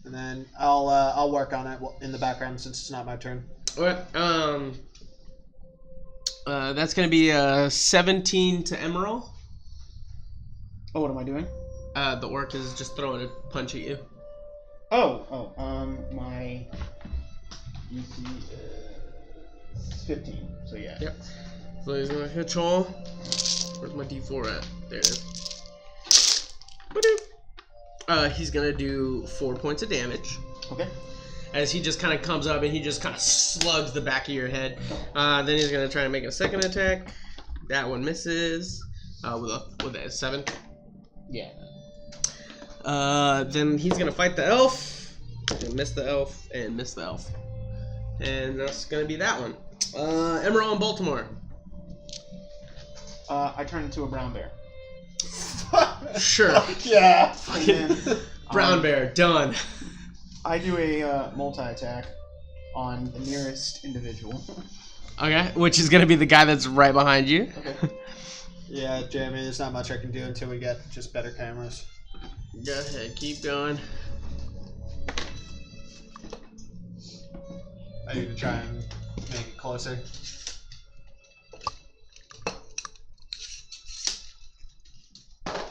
And then I'll work on it in the background since it's not my turn. What? That's gonna be 17 to Emerald. Oh, what am I doing? The orc is just throwing a punch at you. My DC is 15. So yeah. Yep. So he's gonna hit y'all. Where's my D4 at? There it is. Ba-doop. He's gonna do 4 points of damage. Okay. As he just kind of comes up and he just kind of slugs the back of your head. Then he's gonna try to make a second attack. That one misses. With a 7. Yeah. Then he's gonna fight the elf. And miss the elf and miss the elf. And that's gonna be that one. Emerald and Baltimore. I turn into a brown bear. Sure. Yeah. And then, Brown bear, done. I do a multi-attack on the nearest individual. Okay, which is gonna be the guy that's right behind you. Okay. Yeah, Jamie, there's not much I can do until we get just better cameras. Go ahead, keep going. I need to try and make it closer.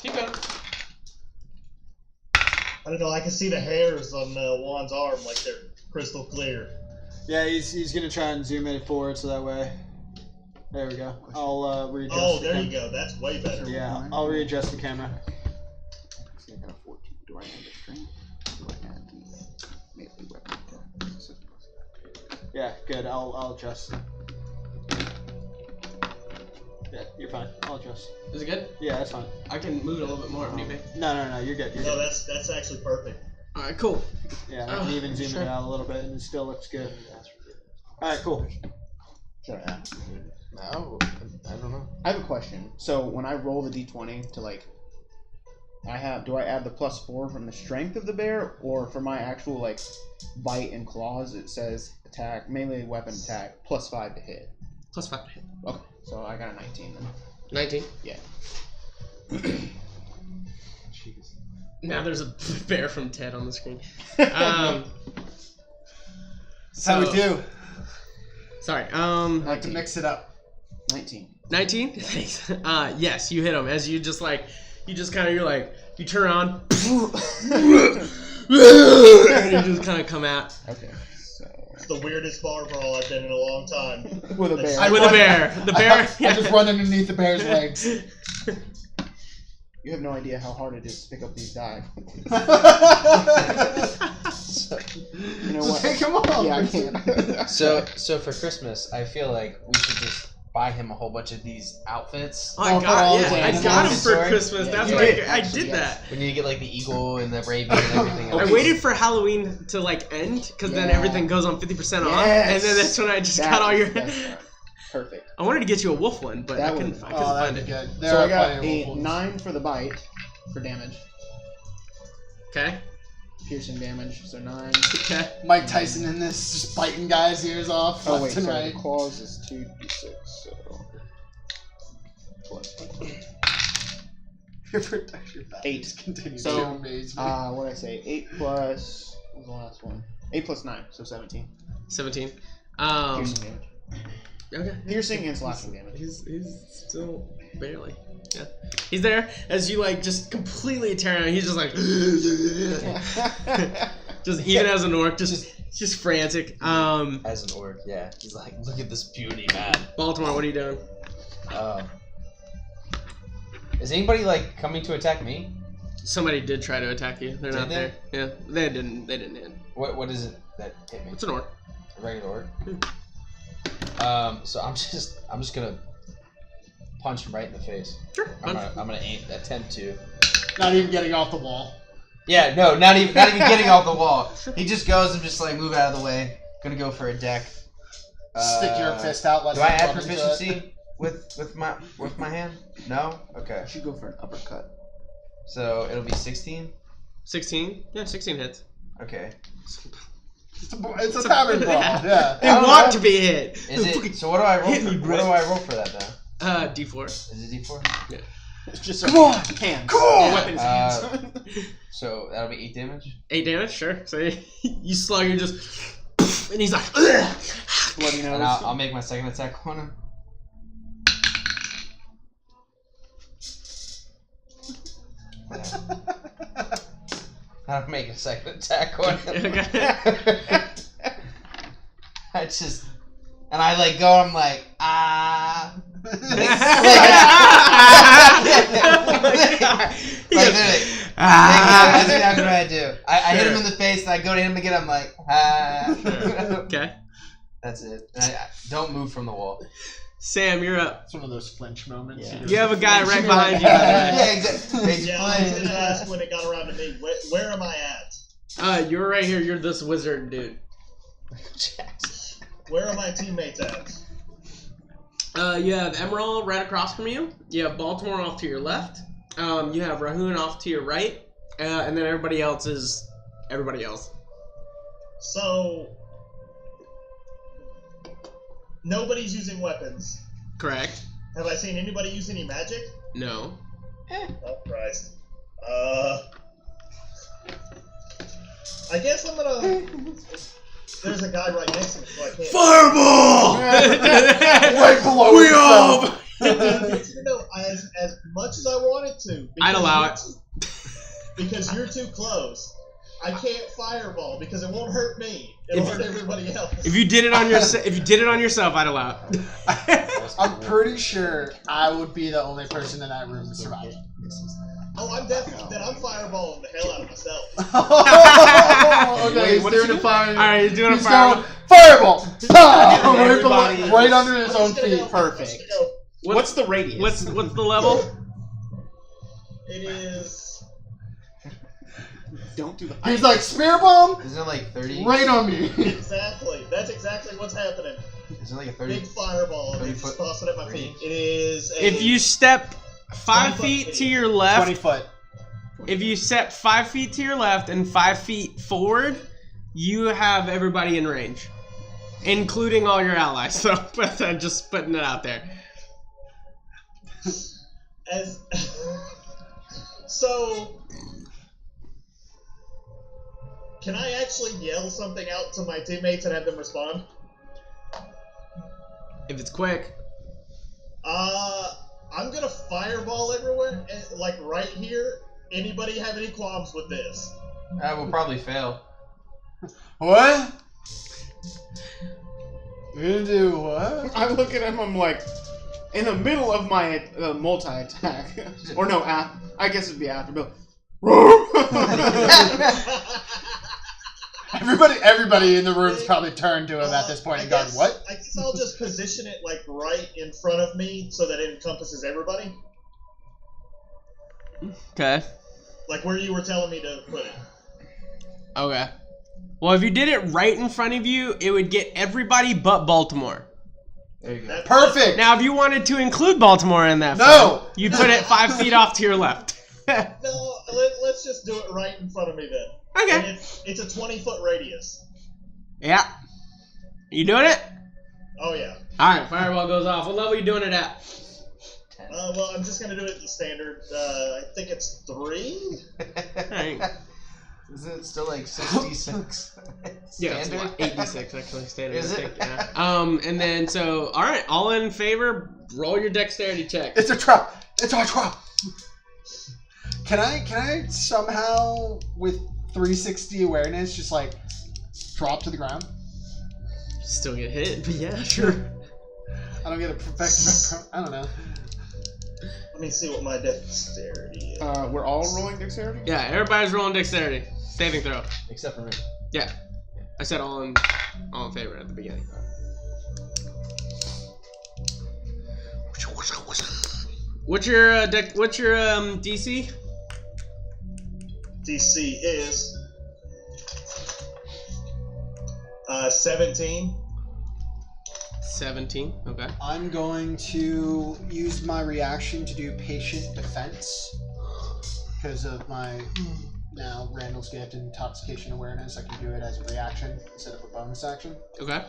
Keep going. I don't know. I can see the hairs on Juan's arm like they're crystal clear. Yeah, he's gonna try and zoom it forward so that way. There we go. I'll readjust. Oh, there you go. That's way better. Yeah, I'll readjust the camera. See, I got a 14. Do I add the strength? Do I add the melee weapon? Yeah, good. I'll adjust. Yeah, you're fine. I'll adjust. Is it good? Yeah, that's fine. I can move it a little bit more if need be. No, you're good. You're No, good. that's actually perfect. Alright, cool. Yeah, I can even zoom sure. it out a little bit, and it still looks good. All right, cool. Sorry. No, I don't know. I have a question. So when I roll the d20 to like, do I add the +4 from the strength of the bear, or for my actual like bite and claws it says attack melee weapon attack +5 to hit? +5 to hit. Okay, so I got a 19 then. 19. Yeah. Jeez. Now there's a bear from Ted on the screen. That's how we do. Sorry. I like to mix it up. 19. 19? Thanks. Yes, you hit him. As you just like, you turn around, and you just kind of come out. Okay. So It's the weirdest bar brawl I've been in a long time. with a bear. With a bear. The bear. I just run underneath the bear's legs. You have no idea how hard it is to pick up these die. You know what? Take them off. Yeah, I can. So for Christmas, I feel like we should just buy him a whole bunch of these outfits. Oh, I for all got, the yeah, I animals. got him for Sorry? Christmas. Yeah, That's you what did. I Actually, did yes. that. When you get like the eagle and the raven and everything else. I waited for Halloween to like end, because then Yeah. everything goes on 50% off, Yes. and then that's when I just That got all was your. the best part. Perfect. I wanted to get you a wolf one, but That I couldn't would- find Oh, that'd it. be good. There So are I got plenty a of wolves. 9 for the bite for damage. Okay. piercing damage, so 9. Okay. Mike Tyson in this, just biting guys' ears off Oh left wait, and sorry, right. the claws is 2d6, so... Plus Your protection value 8. continues So, to amaze me. what did I say? 8 plus... What was the last one? 8 plus 9, so 17. 17. Piercing damage. Okay. Piercing and slashing damage. He's still barely. Yeah. He's there as you like just completely tear him. He's just like just even as an orc, just frantic. As an orc, yeah. He's like, look at this beauty, man. Baltimore, what are you doing? Is anybody like coming to attack me? Somebody did try to attack you. They're not Did there. Yeah. They didn't hit. What is it that hit me? It's an orc. A regular orc. So I'm just gonna punch him right in the face. Sure. I'm gonna attempt to. Not even getting off the wall. Yeah, no, not even getting off the wall. He just goes and just like move out of the way. Gonna go for a deck. Stick your fist out. Let Do I them add bump into it. proficiency with my hand? No. Okay. I should go for an uppercut. So it'll be 16. 16? Yeah, 16 hits. Okay. It's a tavern brawl. Yeah. They want to be hit. Is it? So what do I roll? Hit me, What bro. do I roll for that then? D4. Is it D4? Yeah. It's just Come on! hands. Come on! Weapons hands. So that'll be 8 damage. 8 damage, sure. So you slug and just, and he's like, ugh. Bloody nose. And I'll make my second attack on him. I'll make a second attack on him. I just, and I like go. I'm like, ah. Like literally. That's exactly what I do. I hit him in the face, and I go to him again. I'm like, ah. Okay. That's it. I don't move from the wall. Sam, you're up. It's one of those flinch moments. Yeah. You have a guy right behind you. Yeah, exactly. Yeah, I was gonna ask when it got around to me. Where am I at? You're right here. You're this wizard dude. Where are my teammates at? You have Emerald right across from you. You have Baltimore off to your left. You have Rahoon off to your right. And then everybody else is everybody else. So nobody's using weapons. Correct. Have I seen anybody use any magic? No. Oh Christ. I guess I'm gonna. There's a guy right next to me, so I can't. Fireball! Right below We himself. all. You know, as much as I wanted to, I'd allow it. Because you're too close. I can't fireball because it won't hurt me. It'll hurt everybody else. If you did it on yourself, I'd allow it. I'm pretty sure I would be the only person in that room to survive. Oh, I'm definitely. Then I'm fireballing the hell out of myself. Okay, he's doing a fire. All right, he's doing a He's fireball. going fireball. Everybody- Right under his own I'm just gonna feet. go- Perfect. I'm just gonna go- What's the radius? What's the level? It is. Don't do the. He's like, spear bomb, Isn't it like 30? right on me. Exactly. That's exactly what's happening. Isn't it like a 30? Big fireball. 30 It's foot tossing at my feet. range? It is. A If you step 5 20 feet foot to your left, 20 foot. if you step 5 feet to your left and 5 feet forward, you have everybody in range, including all your allies. So, but I'm just putting it out there. as so. Can I actually yell something out to my teammates and have them respond? If it's quick, I'm gonna fireball everywhere, like right here. Anybody have any qualms with this? I will probably fail. What? You're gonna do what? I look at him. I'm like, in the middle of my multi-attack, or no, I guess it'd be after, but. Everybody in the room's probably turned to him at this point and gone, what? I guess I'll just position it like right in front of me so that it encompasses everybody. okay, Like where you were telling me to put it. okay. Well, if you did it right in front of you, it would get everybody but Baltimore. There you go. That- Perfect! Now, if you wanted to include Baltimore in that, No! you put it 5 feet off to your left. No, let's just do it right in front of me then. Okay. And it's a 20-foot radius. Yeah. You doing it? Oh yeah. All right. Fireball goes off. What level are you doing it at? Well, I'm just gonna do it the standard. I think it's 3. All right. Is it still like 66? Yeah, it's Standard? 86 actually standard. Is I it? think, yeah. And then so all right, all in favor, roll your dexterity check. It's a trap. It's our trap. Can I somehow with 360 awareness just like drop to the ground? Still get hit, but yeah, sure. I don't get a perfect. I don't know. Let me see what my dexterity is. We're all rolling dexterity? Yeah, everybody's rolling dexterity saving throw. Except for me. Yeah, I said all in favor at the beginning. What's your DC? DC is 17. 17. Okay. I'm going to use my reaction to do patient defense because of my now Randall's gift and intoxication awareness. I can do it as a reaction instead of a bonus action. Okay.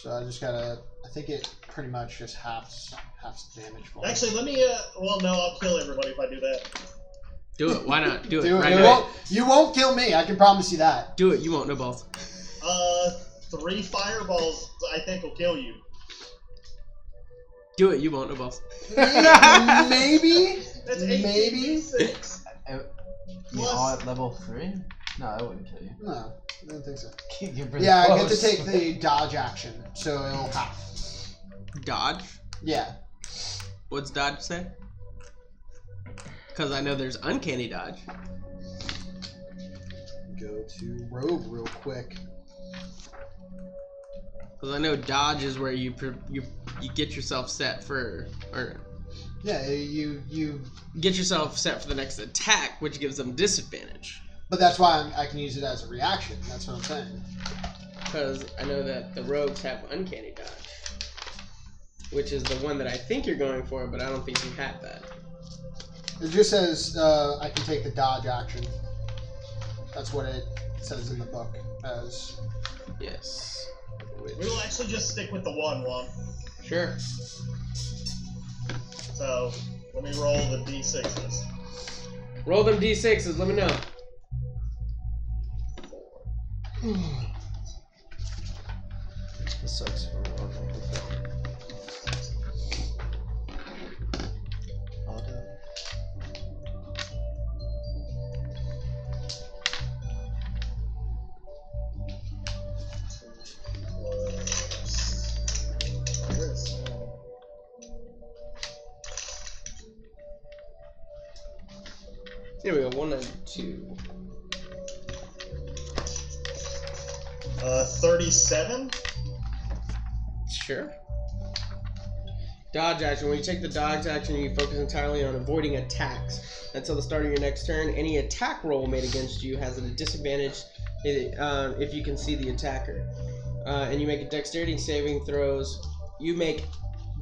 So I just gotta. I think it pretty much just halves damage for me. Actually, let me. Well, no, I'll kill everybody if I do that. Do it. Why not? Do it. Do it. Right You now. won't, you won't kill me. I can promise you that. Do it. You won't. No balls. 3 fireballs, I think, will kill you. Do it. You won't. No balls. Maybe. That's Maybe. 6. You all at level 3? No, that wouldn't kill you. No, I don't think so. You're pretty Yeah, I get close. to take the dodge action, so it'll half. Dodge. Yeah. What's dodge say? Because I know there's uncanny dodge. Go to rogue real quick. Because I know dodge is where you get yourself set for, or Yeah, you. get yourself set for the next attack, which gives them disadvantage. But that's why I can use it as a reaction. That's what I'm saying. Because I know that the rogues have uncanny dodge, which is the one that I think you're going for, but I don't think you have that. It just says I can take the dodge action. That's what it says in the book as. Yes. Which, We will actually just stick with the 1. sure. So, let me roll the d6s. Roll them d6s. Let me know. This sucks for Here we go. 192. 37? Sure. Dodge action. When you take the dodge action, you focus entirely on avoiding attacks. Until the start of your next turn, any attack roll made against you has a disadvantage if you can see the attacker. And you make a dexterity saving throws. You make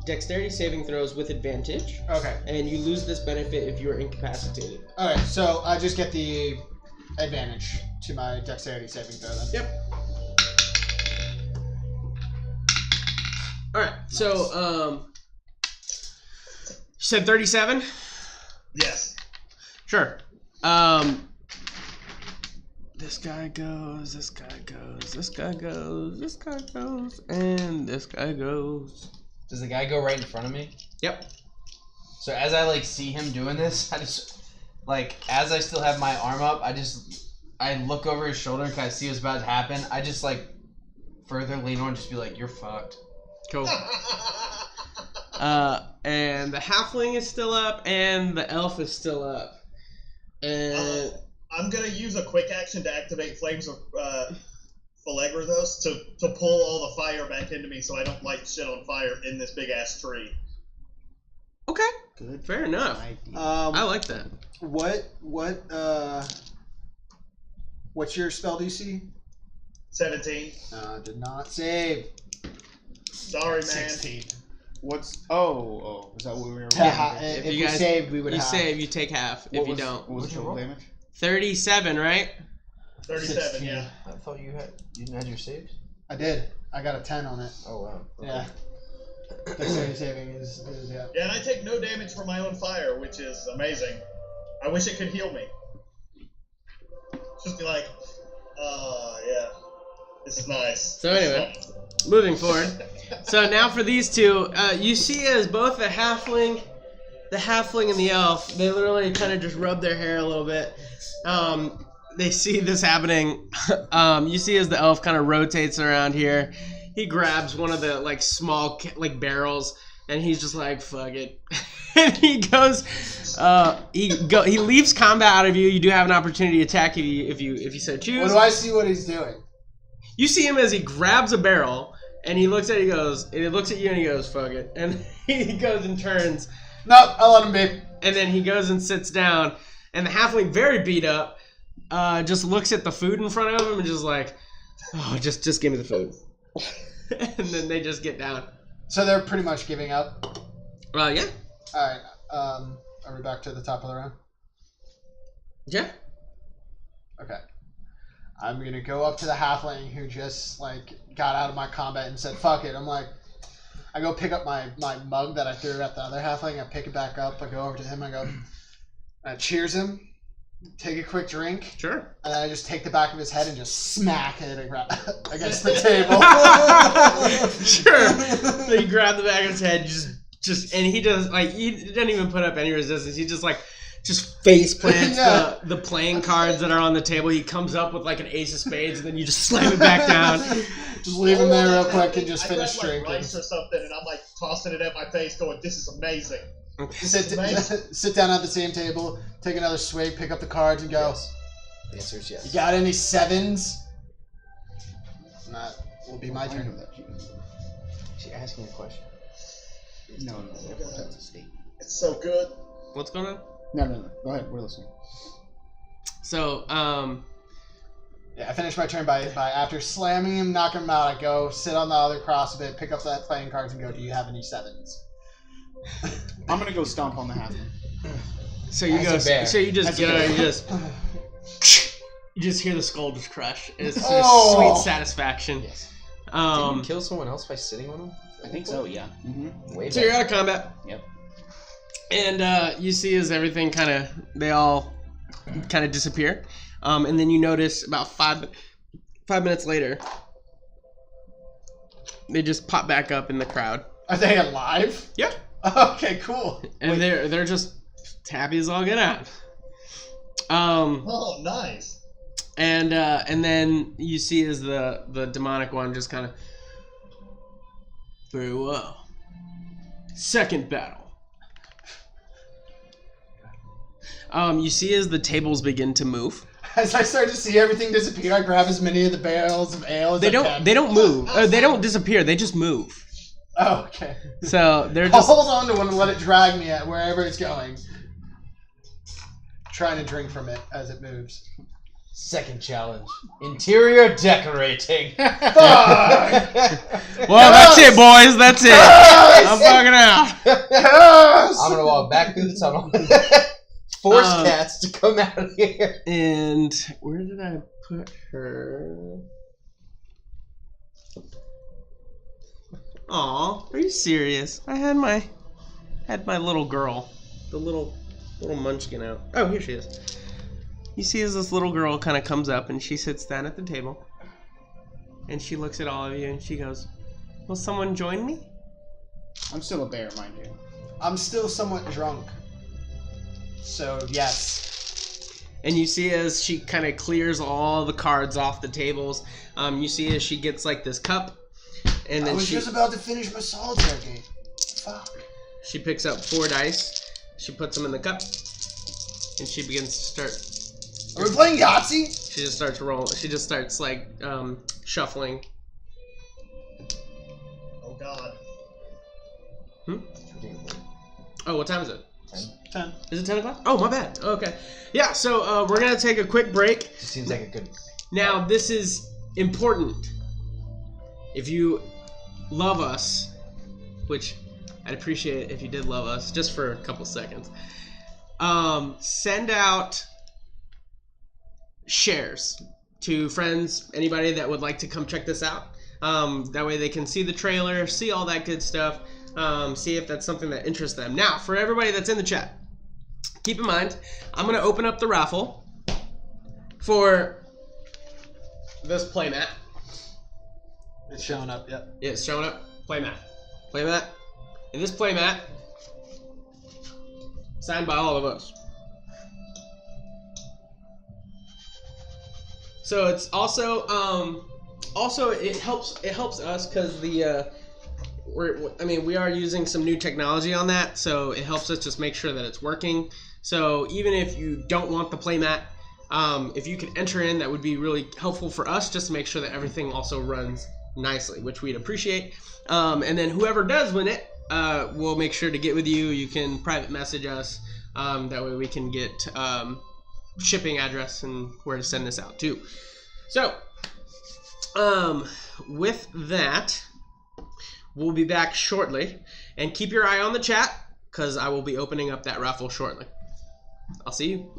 dexterity saving throws with advantage. Okay. And you lose this benefit if you are incapacitated. All right. So I just get the advantage to my dexterity saving throw then. Yep. All right. So, you said 37? Yes. Sure. This guy goes, this guy goes, this guy goes, this guy goes, and this guy goes. Does the guy go right in front of me? Yep. So as I like see him doing this, I just like as I still have my arm up, I look over his shoulder and kind of see what's about to happen. I just like further lean on and just be like, "You're fucked." Cool. And the halfling is still up, and the elf is still up. And I'm gonna use a quick action to activate Flames of Phlegethos to pull all the fire back into me so I don't light shit on fire in this big ass tree. okay, Good. fair enough. I like that. What's your spell DC? 17. Did not save. Sorry, man. 16. What's oh is that what we were? Yeah. If If you we guys saved, we would you have. save, you take half. If you don't, What was the total damage? 37, right? 37, 16. yeah. I thought you didn't have your saves. I did. I got a 10 on it. Oh wow. Okay. Yeah. Dexterity saving is yeah. Yeah, and I take no damage from my own fire, which is amazing. I wish it could heal me. Just be like, yeah, this is nice. So anyway, moving forward. So now for these two, you see as both the halfling and the elf, they literally kind of just rub their hair a little bit. They see this happening. You see as the elf kind of rotates around here, he grabs one of the like small like barrels, and he's just like, fuck it. And he goes, he leaves combat out of you. You do have an opportunity to attack if you so choose. What do I see what he's doing? You see him as he grabs a barrel, and he looks at you and he goes, fuck it. And he goes and turns. Nope, I'll let him be. And then he goes and sits down, and the halfling, very beat up, just looks at the food in front of him and just like, oh, just give me the food. And then they just get down. So they're pretty much giving up. Yeah. Alright, are we back to the top of the round? Yeah. Okay. I'm gonna go up to the halfling who just like got out of my combat and said, fuck it. I'm like, I go pick up my mug that I threw at the other halfling. I pick it back up. I go over to him. I go, and I cheers him. Take a quick drink. Sure. And then I just take the back of his head and just smack it against the table. Sure. So you grab the back of his head, just, and he does like he doesn't even put up any resistance. He just like face plants Yeah. the playing cards that are on the table. He comes up with like an ace of spades, and then you just slam it back down. Just leave him there real quick and just I finish grab, like, drinking. rice or something, and I'm like tossing it at my face, going, "This is amazing." Sit down at the same table, take another swig, pick up the cards, and go. Yes. The answer is yes. You got any sevens? That will be my turn. She's asking a question. No, that's a state. It's so good. What's going on? No. Go ahead. We're listening. So, Yeah, I finish my turn by after slamming him, knocking him out, I go sit on the other cross a bit, pick up that playing cards, and go, do you have any sevens? I'm gonna go stomp on the halfling. so you As go. a bear. So you just As a get bear. you just hear the skull just crush. It's just Oh. sweet satisfaction. Yes. Did you kill someone else by sitting on him? I think so. Yeah. Mm-hmm. Way So back. you're out of combat. Yep. And you see as everything they all kind of disappear. And then you notice about 5 minutes later, they just pop back up in the crowd. Are they alive? Yeah. Okay, cool. And they're just happy as all get out. Oh, nice. And then you see as the demonic one just kind of, very well. Second battle. You see as the tables begin to move. As I start to see everything disappear, I grab as many of the barrels of ale as I can. They don't move. They don't disappear. They just move. Oh, okay. So they're I'll just. hold on to one and let it drag me at wherever it's going. Trying to drink from it as it moves. Second challenge. Interior decorating. Fuck! Well, that's it, boys. That's it. Yes! I'm fucking out. Yes! I'm gonna walk back through the tunnel. Force cats to come out of here. And where did I put her? Aw, are you serious? I had my little girl, the little munchkin out. Oh, here she is. You see as this little girl kind of comes up and she sits down at the table. And she looks at all of you and she goes, "Will someone join me?" I'm still a bear, mind you. I'm still somewhat drunk. So, yes. And you see as she kind of clears all the cards off the tables, you see as she gets like this cup, and then I was she just about to finish my solitaire game. Fuck. she picks up 4 dice, she puts them in the cup, and she begins to start. Are we playing Yahtzee? She just starts rolling. She just starts like shuffling. Oh, God. Oh, what time is it? 10. Is it 10 o'clock? Oh, my bad. Okay. Yeah. So we're gonna take a quick break. Just seems like a good. Now, this is important. If you love us, which I'd appreciate it if you did love us, just for a couple seconds, send out shares to friends, anybody that would like to come check this out. That way they can see the trailer, see all that good stuff, see if that's something that interests them. Now, for everybody that's in the chat, keep in mind, I'm going to open up the raffle for this playmat. It's showing up, yep. Yeah, it's showing up. Playmat. Playmat. And this playmat, signed by all of us. So it's also it helps us because the we are using some new technology on that, so it helps us just make sure that it's working. So even if you don't want the playmat, if you can enter in, that would be really helpful for us, just to make sure that everything also runs nicely, which we'd appreciate. And then whoever does win it, we'll make sure to get with you. You can private message us. That way we can get shipping address and where to send this out to. So, with that, we'll be back shortly. And keep your eye on the chat, because I will be opening up that raffle shortly. I'll see you.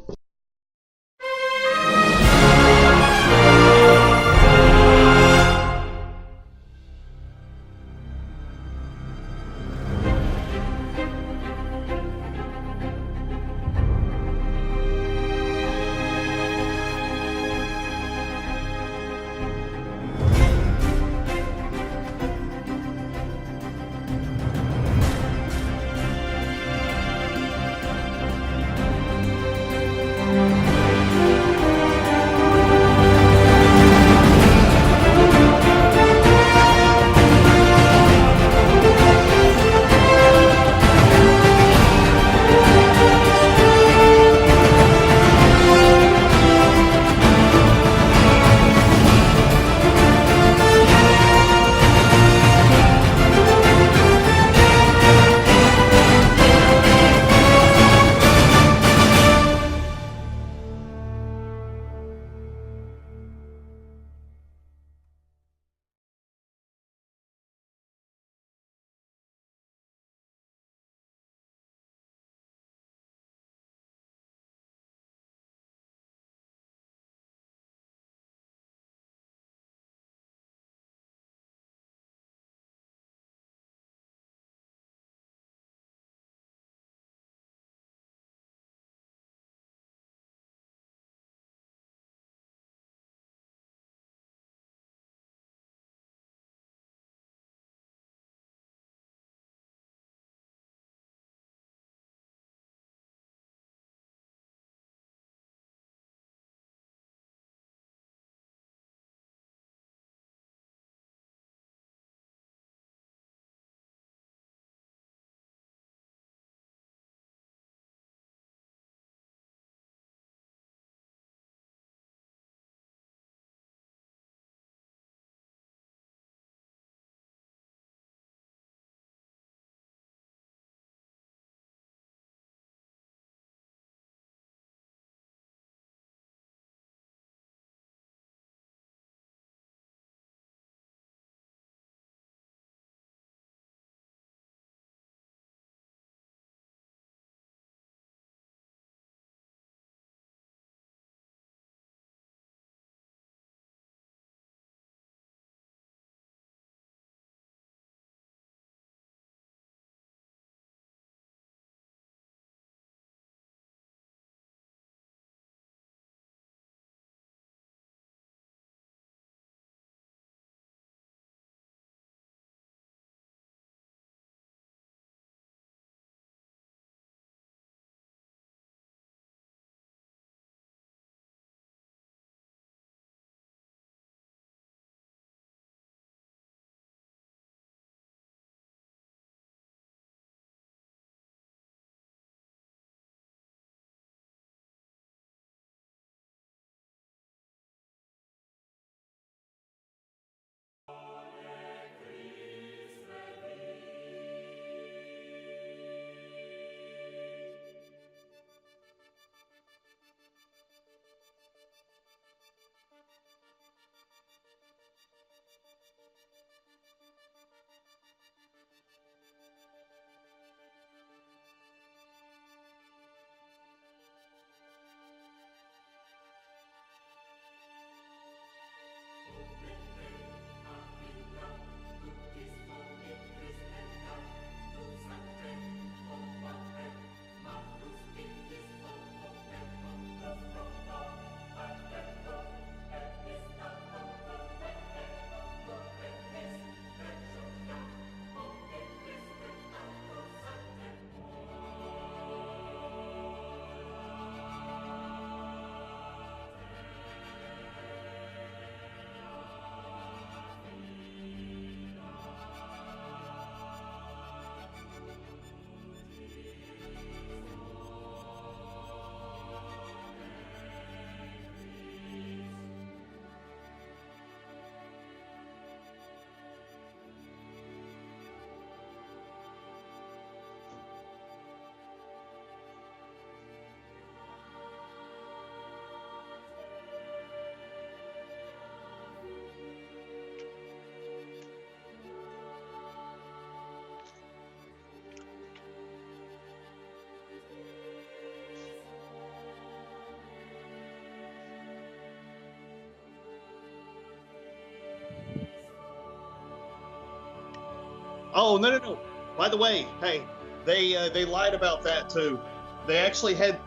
Oh no. By the way, hey, they lied about that too. They actually had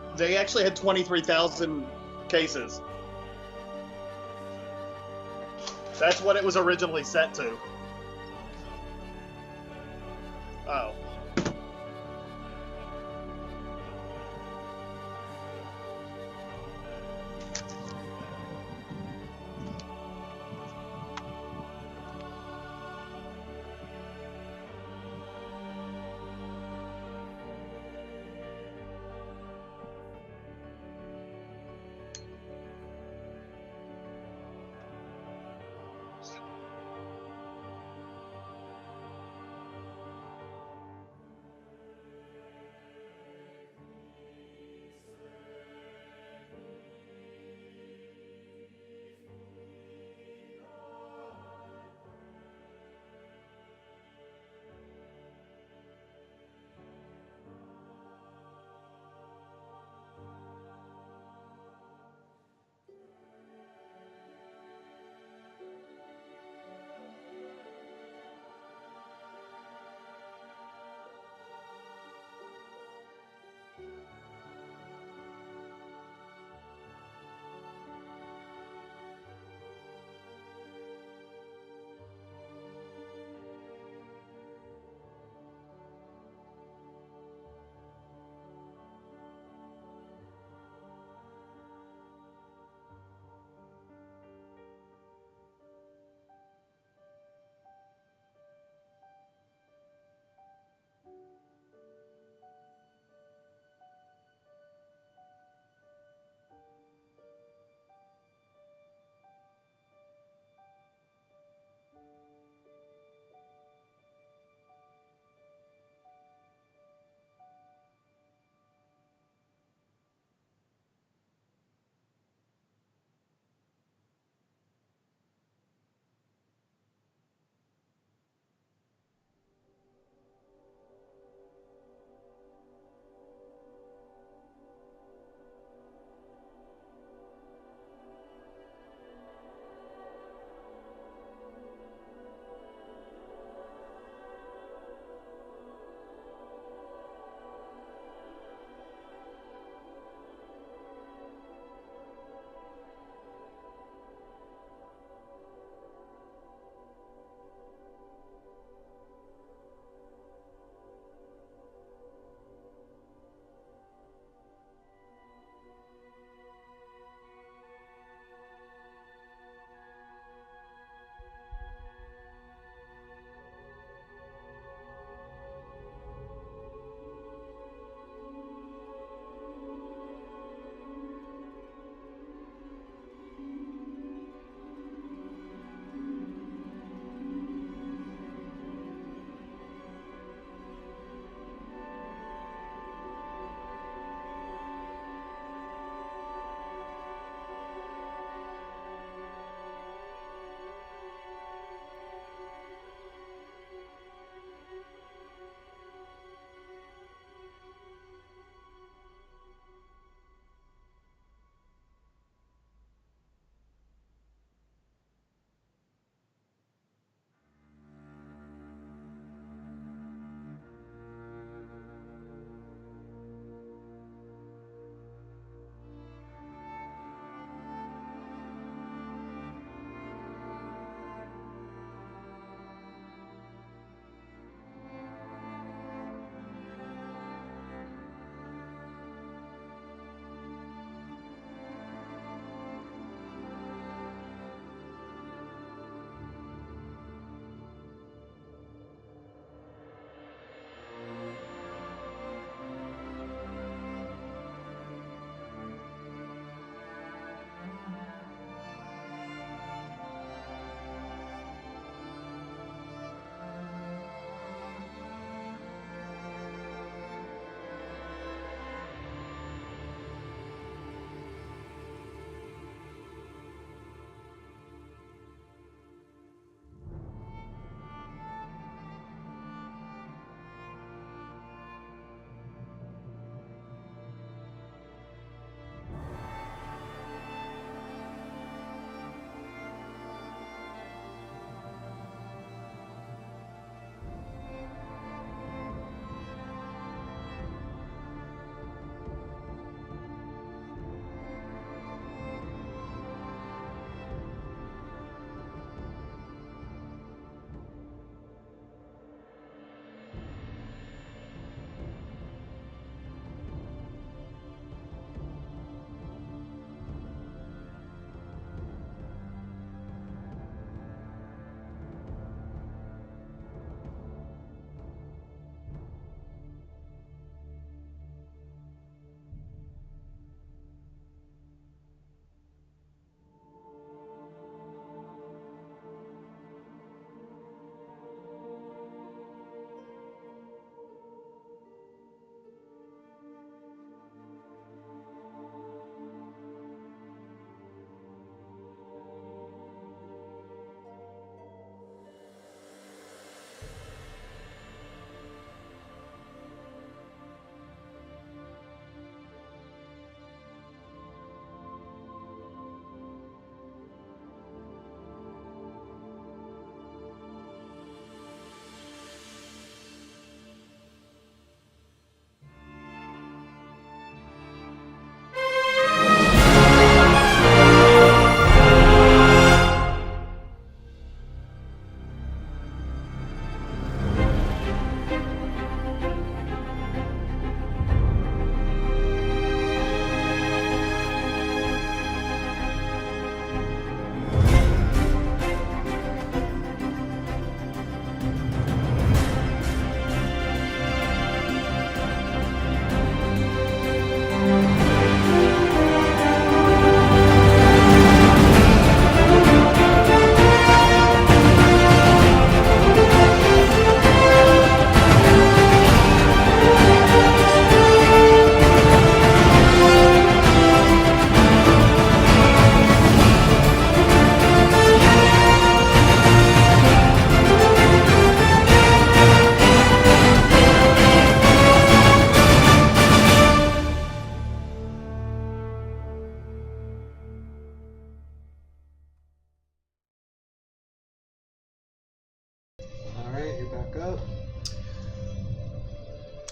23,000 cases. That's what it was originally set to. Oh.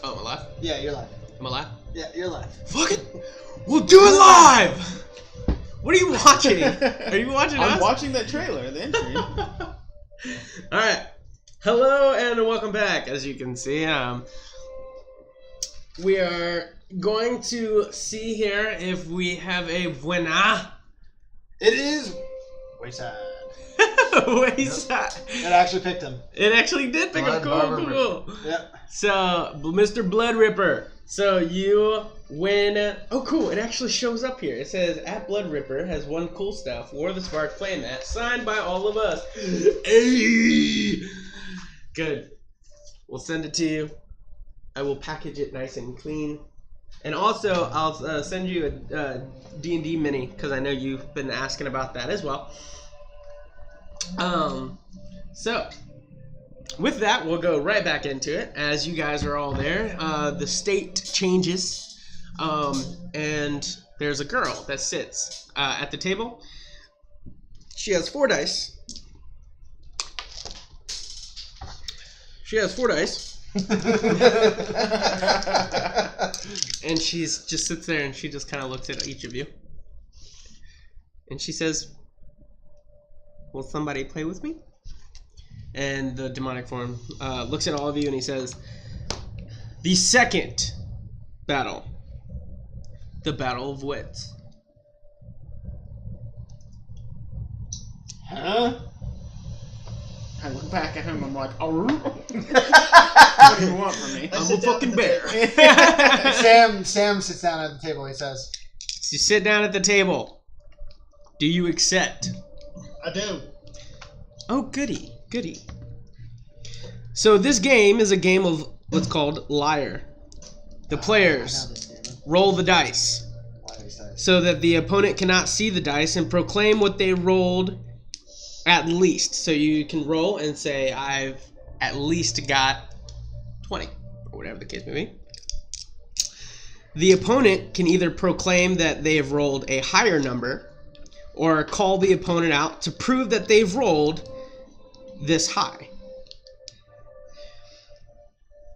Oh, am I live? Yeah, you're live. Am I live? Yeah, you're live. Fuck it! We'll do it live! What are you watching? Are you watching us? I'm watching that trailer, the entry. Alright. Hello and welcome back. As you can see, we are going to see here if we have a buena. It is Wayside. Wayside. It actually picked him. It actually did pick up. Cool. Yep. So, Mr. Blood Ripper. So you win. Oh, cool. It actually shows up here. It says, at Blood Ripper has won cool stuff. War of the Spark playmat. Signed by all of us. Hey! Good. We'll send it to you. I will package it nice and clean. And also, I'll send you a D&D mini, because I know you've been asking about that as well. So, with that, we'll go right back into it. As you guys are all there, the state changes, and there's a girl that sits at the table. She has 4 dice. She has 4 dice. And she's just sits there and she just kind of looks at each of you. And she says, will somebody play with me? And the demonic form looks at all of you and he says, the second battle. The Battle of Wits. Huh? I look back at him, I'm like, oh. What do you want from me? I'm a fucking bear. Sam sits down at the table, he says. You sit down at the table. Do you accept? I do. Oh, goody, goody. So this game is a game of what's called liar. The players roll the dice so that the opponent cannot see the dice and proclaim what they rolled at least. So you can roll and say, I've at least got 20, or whatever the case may be. The opponent can either proclaim that they have rolled a higher number or call the opponent out to prove that they've rolled this high.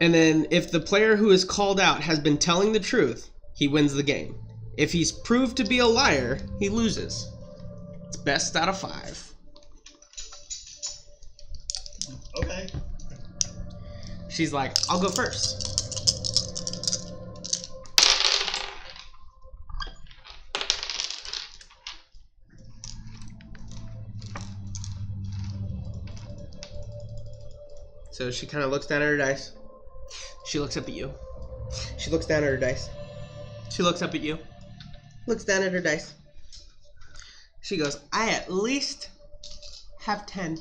And then if the player who is called out has been telling the truth, he wins the game. If he's proved to be a liar, he loses. It's best out of 5. Okay. She's like, I'll go first. So she kind of looks down at her dice. She looks up at you. She looks down at her dice. She looks up at you. Looks down at her dice. She goes, I at least have 10.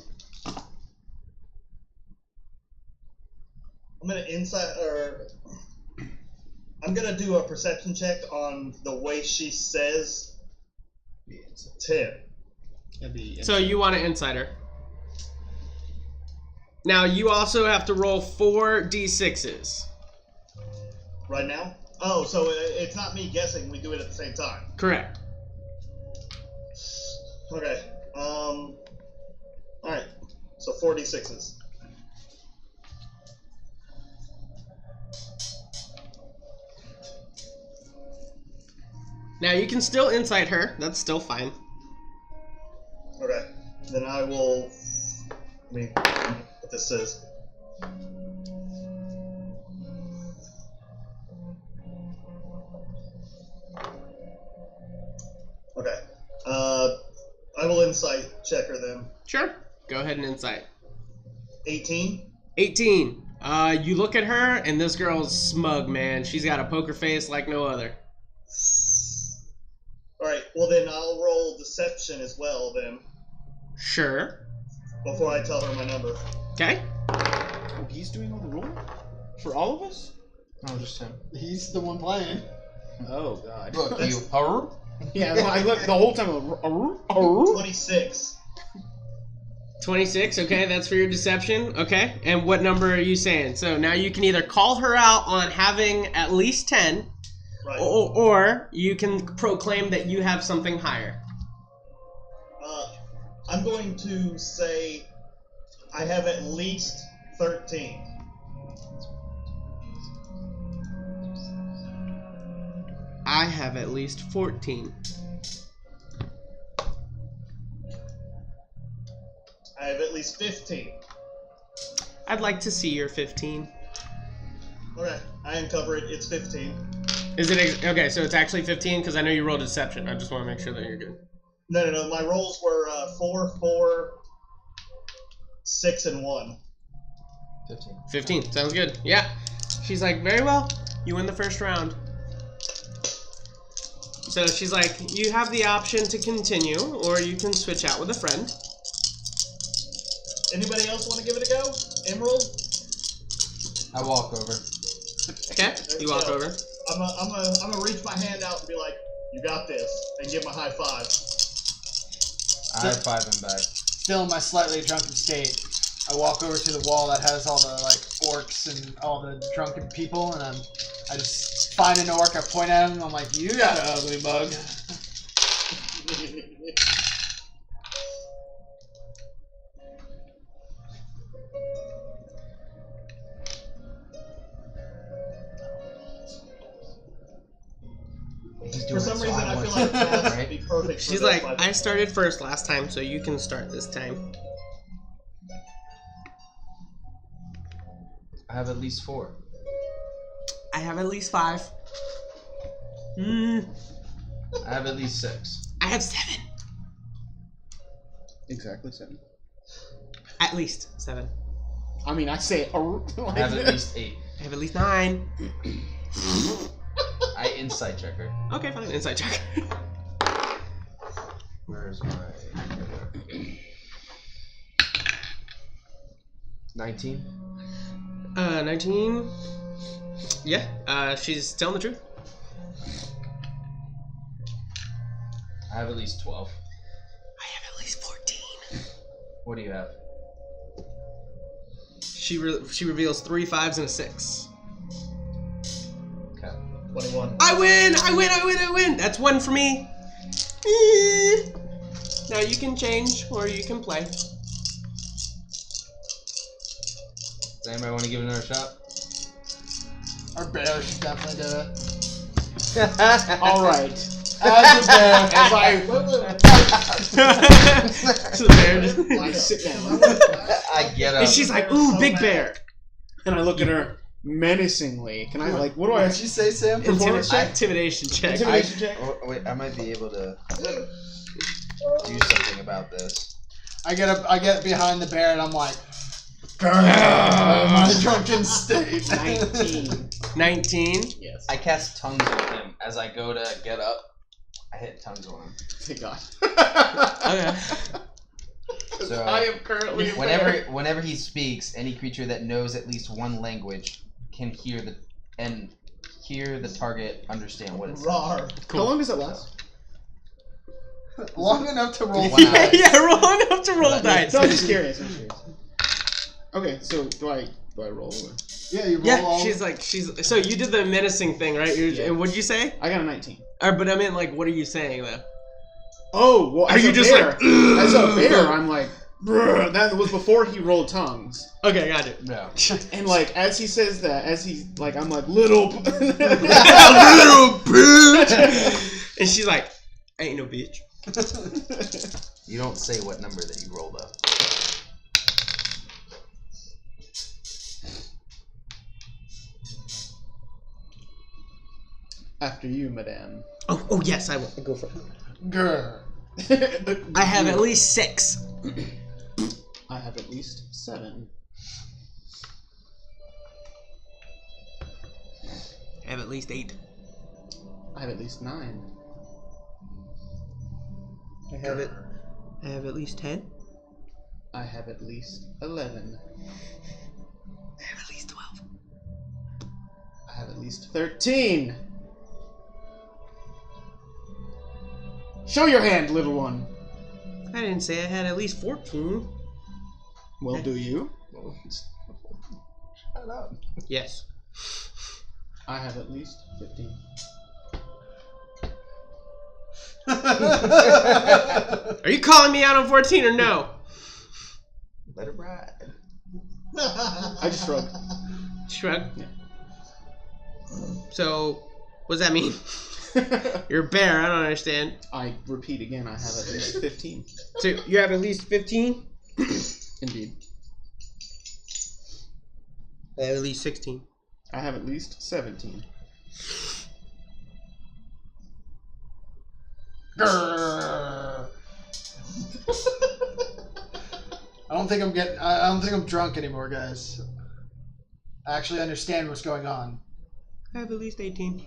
I'm gonna do a perception check on the way she says 10. So you want to insight her. Now you also have to roll 4 d6s. Right now? Oh, so it's not me guessing, we do it at the same time. Correct. Okay. Alright. So 4 d6s. Now you can still insight her. That's still fine. Okay. Then I will. Let me. What this says. Okay. I will insight check her then. Sure. Go ahead and insight. 18. 18. You look at her, and this girl's smug, man. She's got a poker face like no other. Alright, well then I'll roll deception as well then. Sure. Before I tell her my number. Okay. Oh, he's doing all the rolling? For all of us? No, just him. He's the one playing. Oh, God. Look, you. Hurr? Yeah, I looked the whole time. 26. 26, okay, that's for your deception. Okay, and what number are you saying? So now you can either call her out on having at least 10, Right. or you can proclaim that you have something higher. I'm going to say I have at least 13. I have at least 14. I have at least 15. I'd like to see your 15. Alright, I uncover it. It's 15. Is it okay? So it's actually 15 because I know you rolled deception. I just want to make sure that you're good. No. My rolls were 4, 4, 6, and 1. 15. 15. Sounds good. Yeah. She's like, very well. You win the first round. So she's like, you have the option to continue, or you can switch out with a friend. Anybody else want to give it a go? Emerald? I walk over. Okay. You walk over. I'm gonna reach my hand out and be like, "You got this," and give him a high five. I high five him back. Still in my slightly drunken state, I walk over to the wall that has all the like orcs and all the drunken people, and I just find an orc. I point at him. I'm like, "You got an ugly bug." For some reason, I feel like that would be perfect. She's like, I started first last time, so you can start this time. I have at least 4. I have at least 5. I have at least 6. I have 7. Exactly 7. At least 7. I mean, I say I have at least 8. I have at least 9. I insight check her. Okay, fine. Insight check. Where's my 19? 19. Yeah. She's telling the truth. I have at least 12. I have at least 14. What do you have? She reveals 3 5s and a 6. Okay. 21. I win! That's 1 for me. Now you can change or you can play. Does anybody want to give it another shot? Our bear should definitely do it. Alright. As a bear, as So the bear just- I sit down. I get up. and she's like, ooh, big bear. And I look at her menacingly. Can I, like, what do I... What'd you say, Sam? Performance check? Intimidation check. Intimidation check? Oh, wait, I might be able to do something about this. I get behind the bear and I'm like, my drunken state. 19. 19. Yes. I cast tongues on him. As I go to get up, I hit tongues on him. Thank God. Okay. So I am currently whenever he speaks, any creature that knows at least one language can hear the target understand what it's saying. Rawr. Cool. How long does it last? Long enough to roll. Wow. Yeah, roll enough to roll dice. No, I'm just curious. Okay, so do I roll? Or? Yeah, you roll Yeah, all. so you did the menacing thing, right? Yeah. And what'd you say? I got a 19. But I mean, like, what are you saying though? Oh, well, Are you just bear, like, as a bear, I'm like, bruh. That was before he rolled tongues. Okay, got it. No. And like, as he says that, I'm like, little. Little bitch. And she's like, I ain't no bitch. You don't say what number that you rolled up. After you, madame. Oh yes, I will. Go for it. Grr. I have at least 6. I have at least 7. I have at least 8. I have at least 9. I have at least 10. I have at least 11. I have at least 12. I have at least 13. Show your hand, little one. I didn't say I had at least 14. Well, do you? Shut up. Yes. I have at least 15. Are you calling me out on 14 or no? Let it ride. I just shrugged. Shrug. Yeah. So, what does that mean? You're a bear. I don't understand. I repeat again, I have at least 15. So you have at least 15? Indeed. I have at least 16. I have at least 17. Grrr. I don't think I'm drunk anymore, guys. I actually understand what's going on. I have at least 18.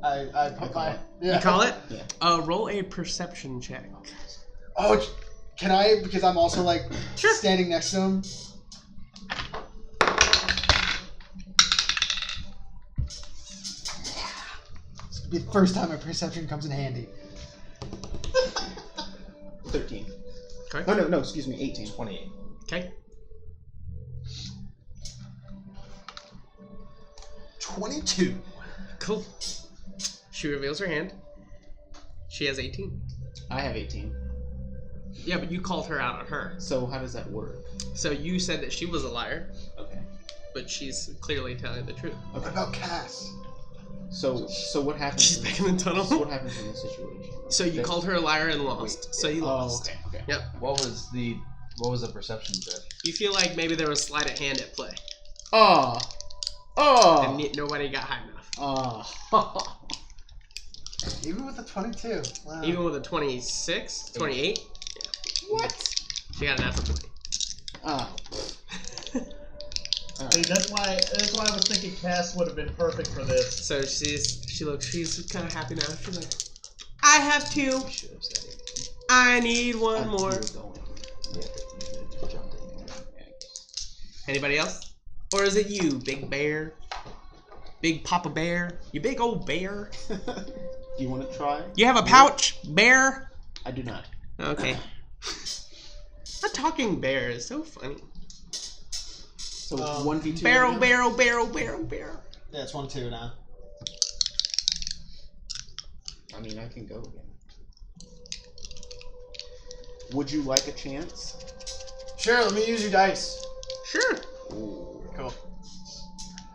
I put my... Yeah. You call it? Yeah. Roll a perception check. Oh, can I? Because I'm also like Sure. standing next to him. It's gonna be the first time my perception comes in handy. 13. Okay. Oh, no, excuse me, 18. 28. Okay. 22. Cool. She reveals her hand. She has 18. I have 18. Yeah, but you called her out on her. So how does that work? So you said that she was a liar, Okay. but she's clearly telling the truth. What about Cass? So what happens? She's back in the tunnel. So what happens in this situation? So you called her a liar and lost. So you lost. Okay. Yep. What was the perception check? You feel like maybe there was sleight of hand at play. Oh. And nobody got high enough. Oh. Even with the 22. Wow. Even with a 26, 28, What? she got a natural 20. Ah. See, that's why I was thinking Cass would have been perfect for this. So she's kind of happy now. She's like, I have 2. Should have said it. I need one more. Anybody else? Or is it you, Big Bear? Big Papa Bear? You big old bear? Do you want to try? You have a pouch, bear? I do not. Okay. A talking bear is so funny. So 1v2. Barrel, now? barrel, barrel, barrel, barrel. Yeah, it's 1-2 now. I mean, I can go again. Would you like a chance? Sure, let me use your dice. Sure. Ooh. Cool.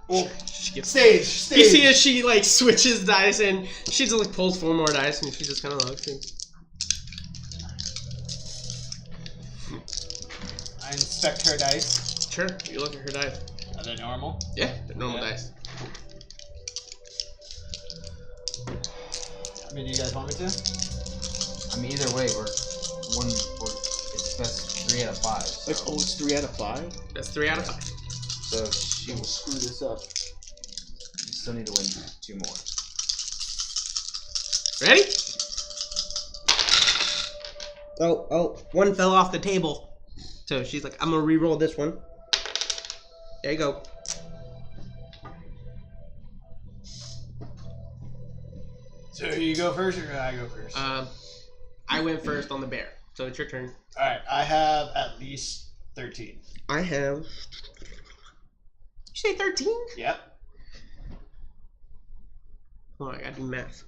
Well, She gets stage. You see as she like switches dice and she just like pulls 4 more dice and she just kind of looks. And... I inspect her dice. Sure, you look at her dice. Are they normal? Yeah, they're normal Yeah. dice. I mean, do you guys want me to? I mean, either way, it's best 3 out of 5. So, Like, oh, it's 3 out of 5? That's 3 out of 5. so she We'll will screw this up. still need to win 2 more. Ready? Oh, one fell off the table. So she's like, I'm gonna re-roll this one. There you go. So you go first, or do I go first? I went first on the bear, so it's your turn. All right, I have at least 13. I have. You say 13? Yep. Oh, I gotta do math.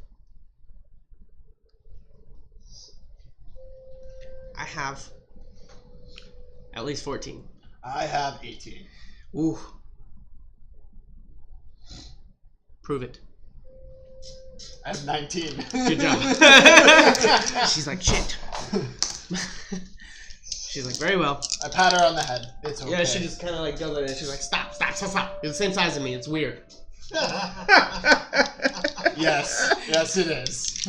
I have at least 14. I have 18. Ooh. Prove it. I have 19. Good job. She's like, shit. She's like, very well. I pat her on the head. It's okay. Yeah, she just kind of like does it and she's like, stop. You're the same size as me. It's weird. Yes, it is.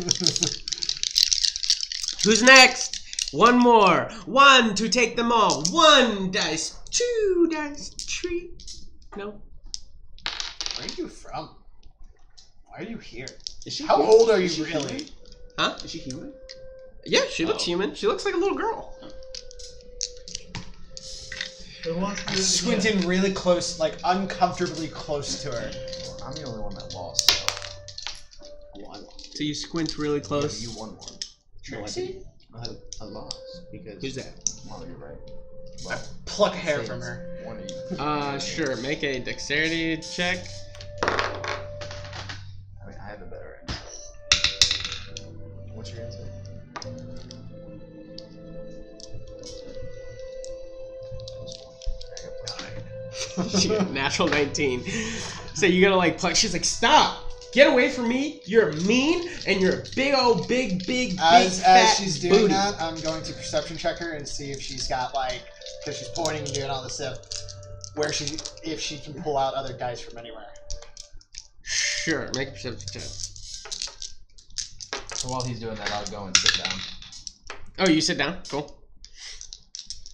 Who's next? One more. 1 to take them all. 1 dice. 2 dice. 3. No. Where are you from? Why are you here? Is she How human? old are Is she you really? human? Huh? Is she human? Yeah, she looks human. She looks like a little girl. Who wants to do it again? Squinting really close, like uncomfortably close to her. I'm the only one that lost, so. So you squint really Yeah, close. you won one. Trixie? I lost because Who's that? Oh, you're right. Well, Pluck hair say from it's her. One of you. Sure. Make a dexterity check. I mean, I have a better answer. What's your answer? She got natural 19. So you gotta like pluck. She's like, stop. Get away from me. You're mean, and you're a big old, big, As fat she's doing booty. that, I'm going to perception check her and see if she's got like, because she's pointing and doing all this stuff, if she can pull out other dice from anywhere. Sure, make a perception check. So while he's doing that, I'll go and sit down. Oh, you sit down. Cool.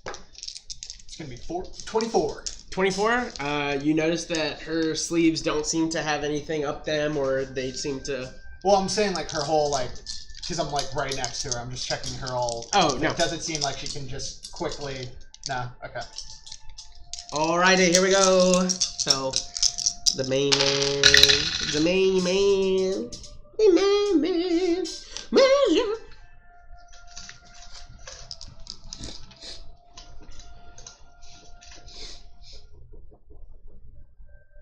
It's gonna be 24. 24. You notice that her sleeves don't seem to have anything up them, or they seem to. Well, I'm saying like her whole like, because I'm like right next to her. I'm just checking her all. Oh no. It doesn't seem like she can just quickly. Nah. Okay. Alrighty, here we go. So, the main man.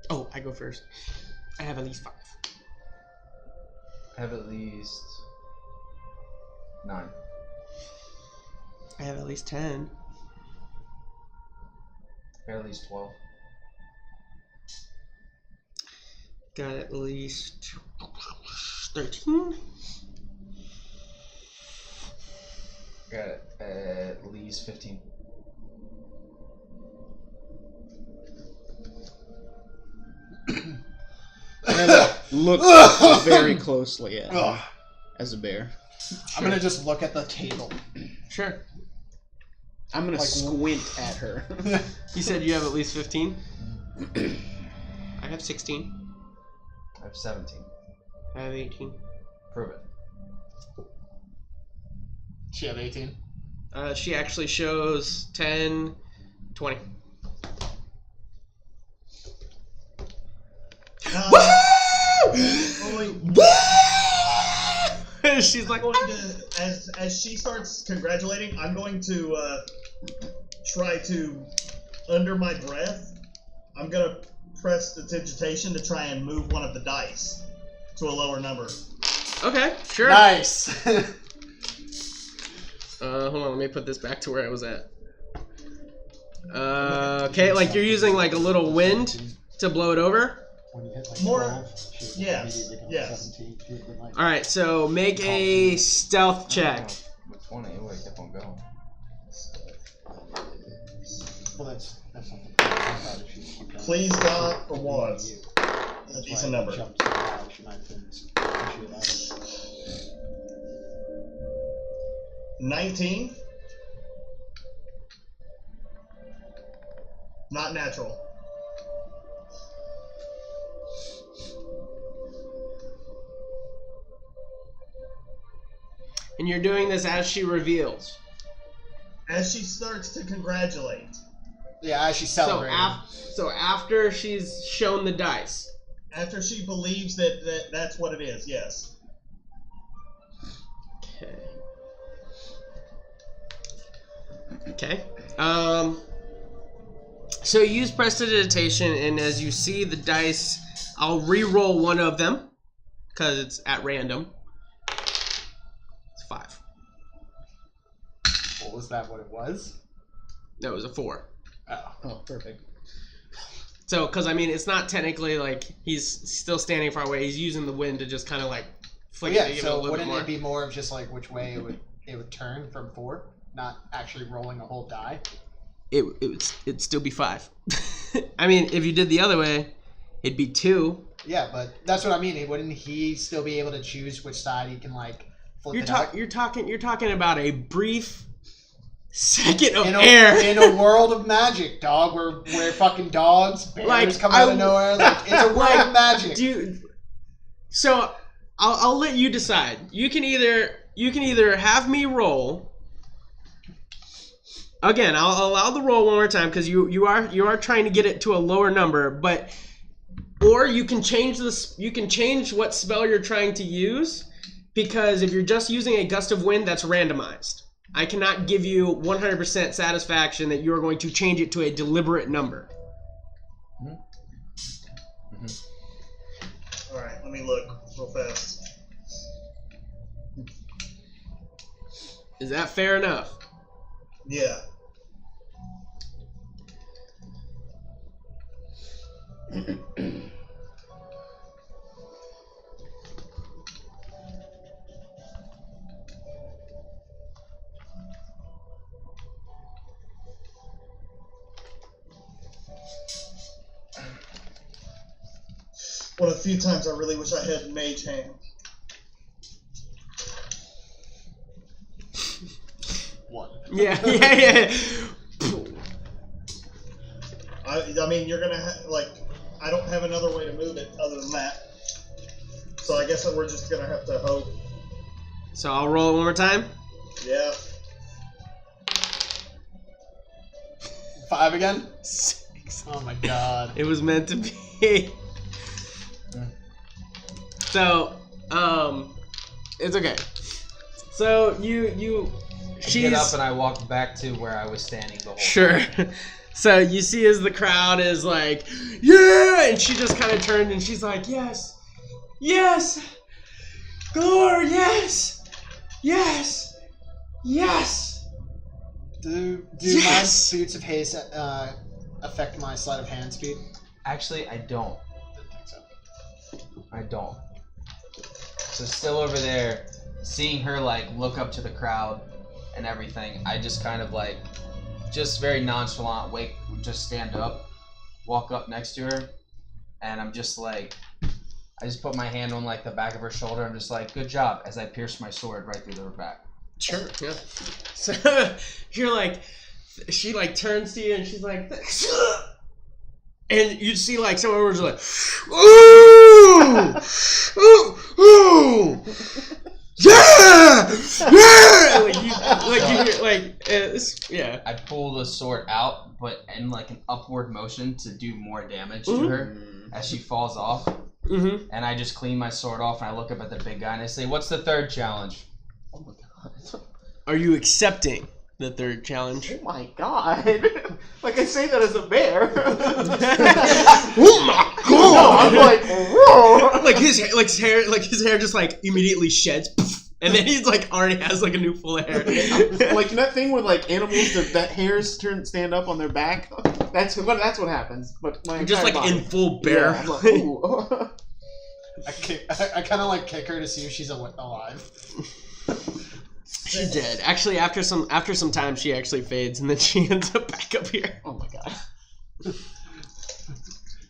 Oh, I go first. I have at least 5. I have at least 9. I have at least 10. I have at least 12. Got at least 13. Got at least 15. Look very closely at him as a bear. I'm gonna just look at the table. Sure. I'm gonna squint at her. You said you have at least 15? I have 16. I have 17. I have 18. Prove it. She have 18. She actually shows 10, 20. She's like, as she starts congratulating, I'm going to try to, under my breath, I'm gonna press the digitation to try and move one of the dice to a lower number. okay, sure. Nice. Hold on, let me put this back to where I was at. Okay, like you're using like a little wind to blow it over. When you hit like More- 12, she would yes, immediately become yes. 17. She would like, All right, so make a stealth check. With 20, it would have kept on going. well, that's something. Probably should keep going. Please God for once. That's A why decent it number. jumped so high. She might have been appreciate that. 19. Not natural. And you're doing this as she reveals. As she starts to congratulate. Yeah, as she's So, celebrating. so after she's shown the dice. After she believes that that's what it is, yes. Okay. So you use prestidigitation, and as you see the dice, I'll re-roll one of them because it's at random. It's 5. Well, was that what it was? No, it was a 4. Oh, perfect. So, because I mean, it's not technically like he's still standing far away. He's using the wind to just kind of like flick it to Yeah, give it a so little bit wouldn't more. it be more of just like which way it would turn from 4, not actually rolling a whole die? It'd still be 5. I mean, if you did the other way, it'd be 2. Yeah, but that's what I mean. Wouldn't he still be able to choose which side he can like flip it out? You're talking about a brief second of in air. in a world of magic, dog. We're fucking dogs. Bears Like, come out of nowhere. Like it's a world Like, of magic. Dude, so I'll let you decide. You can either have me roll. Again, I'll allow the roll one more time because you are trying to get it to a lower number, but or you can change this. You can change what spell you're trying to use, because if you're just using a gust of wind, that's randomized. I cannot give you 100% satisfaction that you're going to change it to a deliberate number. All right, let me look real fast. Is that fair enough? Yeah. one of the few times I really wish I had mage hand. One. Yeah. I mean, you're gonna I don't have another way to move it other than that. So I guess that we're just gonna have to hope. So I'll roll it one more time. Yeah. 5 again? 6. Oh my god. It was meant to be. So, it's okay. So I get up and I walk back to where I was standing the whole Sure. So you see as the crowd is like, yeah, and she just kind of turned and she's like, yes, Gore, yes. Do Yes! my boots of haste affect my sleight of hand speed? Actually, I don't. Didn't think so. I don't. So still over there, seeing her look up to the crowd and everything, I just kind of just very nonchalant, just stand up, walk up next to her, and I'm just I just put my hand on the back of her shoulder. I'm just good job, as I pierce my sword right through her back. Sure, yeah. So you're she turns to you and she's like, and you see someone was ooh, yeah. Yeah. I pull the sword out, but in an upward motion to do more damage to her as she falls off. Mm-hmm. And I just clean my sword off and I look up at the big guy and I say, "What's the third challenge?" Oh my god. Are you accepting the third challenge? Oh my god. I say that as a bear. Oh my god! No, I'm whoa. his hair just immediately sheds, and then he's already has a new full of hair. That thing with animals that hairs stand up on their back. That's what happens. But my just entire body. in full bear. Yeah, I'm ooh. I kind of kick her to see if she's alive. She's dead. Actually, after some time, she actually fades, and then she ends up back up here. Oh my god.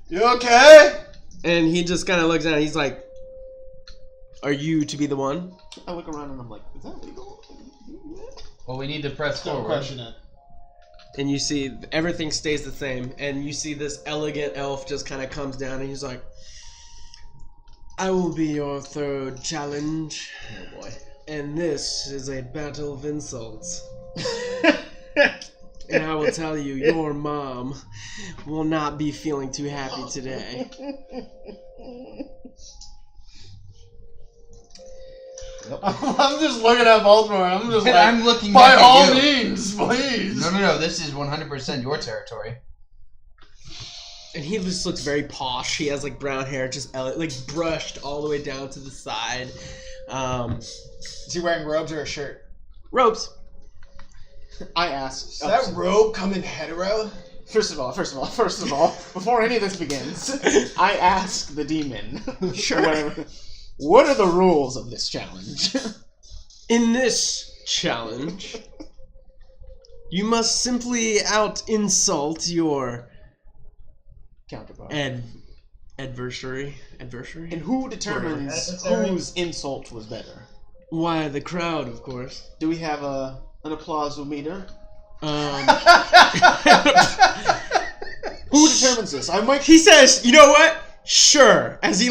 You okay? And he just kind of looks at her, and he's like, "Are you to be the one?" I look around and I'm like, "Is that legal?" Well, we need to press Don't forward. question it. And you see everything stays the same, and you see this elegant elf just kind of comes down, and he's like, "I will be your third challenge." Oh boy. And this is a battle of insults. And I will tell you, your mom will not be feeling too happy today. I'm just looking at Baltimore. I'm just I'm looking by back at all you. means, please. No. This is 100% your territory. And he just looks very posh. He has brown hair, just brushed all the way down to the side. Is he wearing robes or a shirt? Robes. I ask. Does that robe come in hetero? First of all, before any of this begins, I ask the demon. Sure. Whatever. What are the rules of this challenge? In this challenge, you must simply out-insult your Counterpart. adversary. And who determines Adversary. whose insult was better? Why, the crowd, of course. Do we have an applause-o-meter? Who determines this? He says, "You know what? Sure." As he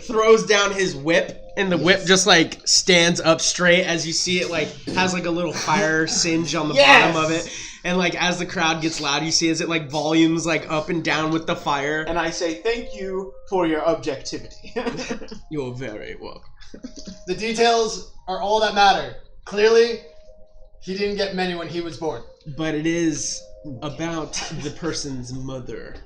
throws down his whip, and the whip just stands up straight. As you see it has a little fire singe on the bottom of it. And as the crowd gets loud, you see as it volumes up and down with the fire. And I say, thank you for your objectivity. You're very welcome. The details are all that matter. Clearly, he didn't get many when he was born. But it is about the person's mother.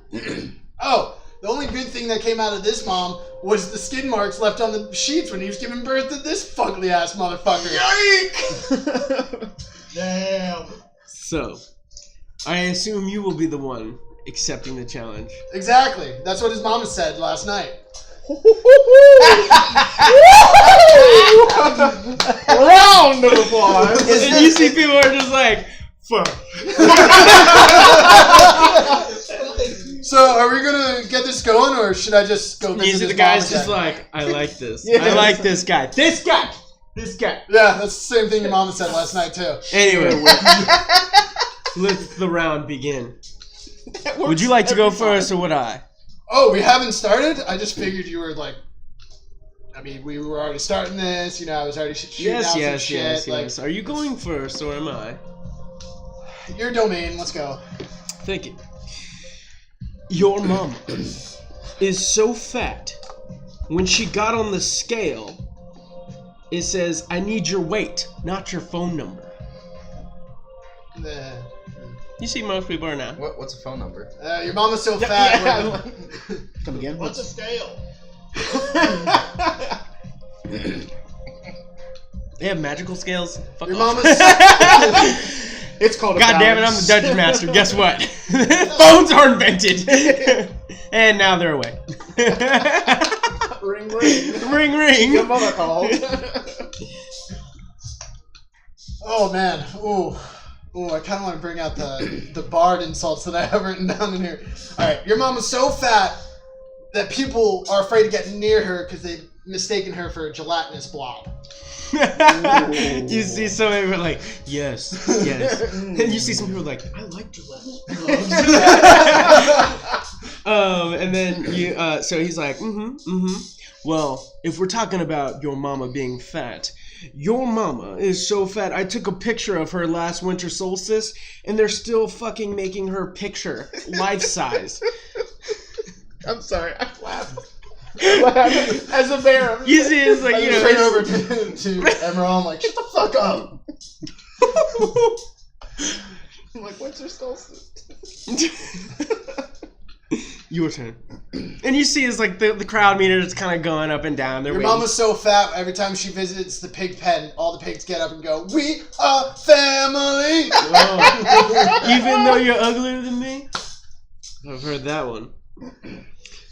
Oh, the only good thing that came out of this, Mom, was the skin marks left on the sheets when he was giving birth to this fugly ass motherfucker. Yike! Damn. So, I assume you will be the one accepting the challenge. Exactly. That's what his mama said last night. Round of applause. And you see people are just fuck. So, are we gonna get this is going, or should I just go visit You see his the guy's mom just again? like, I like this. Yeah. I like this guy. This guy. Yeah, that's the same thing your mama said last night, too. Anyway, let the round begin. Would you like to go first, or would I? Oh, we haven't started? I just figured you were like... I mean, we were already starting this, I was already shooting out some shit. Yes. Are you going first, or am I? Your domain, let's go. Thank you. Your mama is so fat, when she got on the scale, it says, I need your weight, not your phone number. You see most people are now. What's a phone number? Your mama's so fat. Yeah. Come again? What's a scale? They have magical scales? Fuck Your off. mama's... It's called a God damn it, I'm the dungeon master. Guess what? Phones are invented. And now they're away. Ring, ring. Ring, ring. Your mother called. Oh, man. Ooh, I kind of want to bring out the bard insults that I have written down in here. Alright, your mama's so fat that people are afraid to get near her because they've mistaken her for a gelatinous blob. You see some people like, yes. And you see some people like, I like gelatinous blobs. And then so he's like, Well, if we're talking about your mama being fat, your mama is so fat, I took a picture of her last winter solstice, and they're still fucking making her picture life size. I'm sorry, I laughed. As a bear. You see, it's like, I straight over to Emerald, I'm like, shut the fuck up. I'm like, what's your solstice? Your turn. And you see it's like the crowd meter is kind of going up and down. They're Your waiting. mama's so fat, every time she visits the pig pen, all the pigs get up and go, we are family! Oh. Even though you're uglier than me? I've heard that one.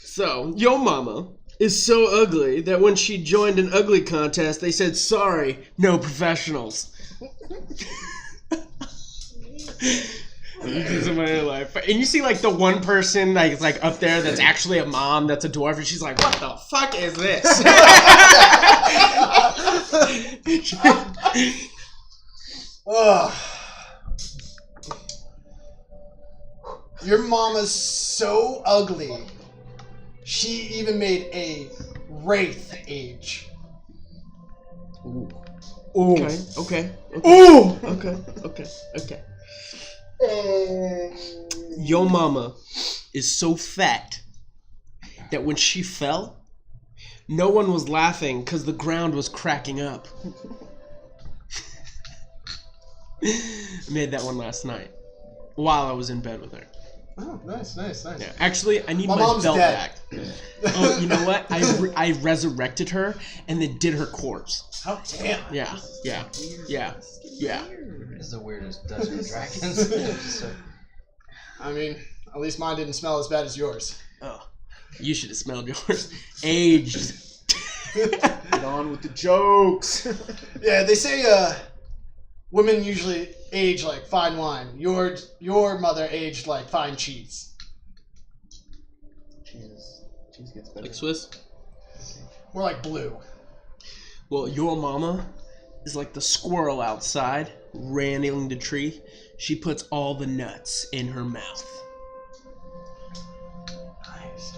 So, your mama is so ugly that when she joined an ugly contest, they said, sorry, no professionals. You see somebody in life, and you see like the one person like up there that's actually a mom that's a dwarf, and she's like, what the fuck is this? Ugh. Your mama's so ugly, she even made a wraith age. Ooh. Okay. Ooh! Okay. Your mama is so fat that when she fell, no one was laughing because the ground was cracking up. I made that one last night while I was in bed with her. Oh, nice. Yeah. Actually, I need My my mom's belt dead. back. Oh, you know what? I resurrected her and then did her corpse. Oh, damn. Yeah. This is the weirdest Dungeons and Dragons. I mean, at least mine didn't smell as bad as yours. Oh, you should have smelled yours. Aged. Get on with the jokes. Yeah, they say women usually age like fine wine. Your mother aged like fine cheese. Cheese gets better. Like Swiss? More like blue. Well, your mama is like the squirrel outside, railing the tree. She puts all the nuts in her mouth. Nice.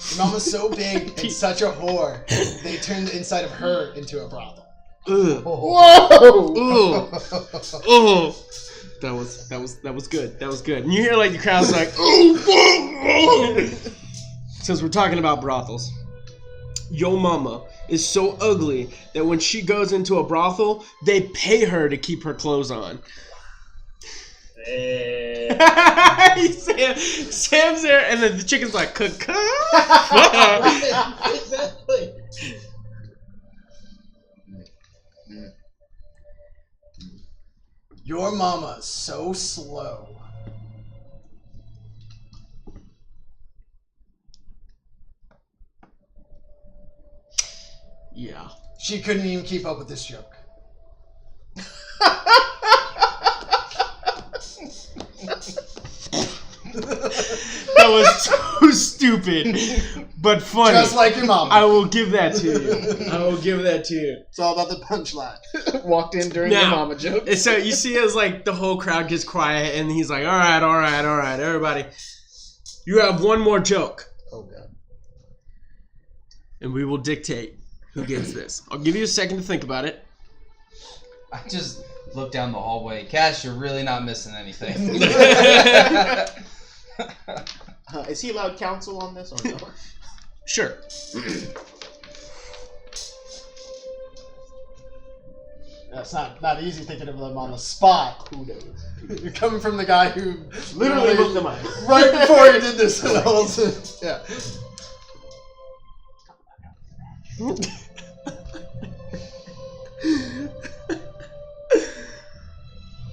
Your mama's so big and such a whore, they turned the inside of her into a brothel. Ugh. Whoa! Ugh. Oh. That was good. That was good. And you hear like the crowd's like, oh. Since we're talking about brothels, your mama is so ugly that when she goes into a brothel, they pay her to keep her clothes on. Sam's there, and then the chicken's like, Exactly. Your mama's so slow. Yeah. She couldn't even keep up with this joke. That was so stupid, but funny. Just like your mom. I will give that to you. I will give that to you. It's all about the punchline. Walked in during Now, the mama joke. And so you see as like the whole crowd gets quiet, and he's like, all right, everybody. You have one more joke. Oh, God. And we will dictate who gets this. I'll give you a second to think about it. I just look down the hallway. Cash, you're really not missing anything. Is he allowed counsel on this or no? Sure. That's not easy thinking of them on the spot. Who knows? You're coming from the guy who Literally looked at mine. right before he did this. Yeah.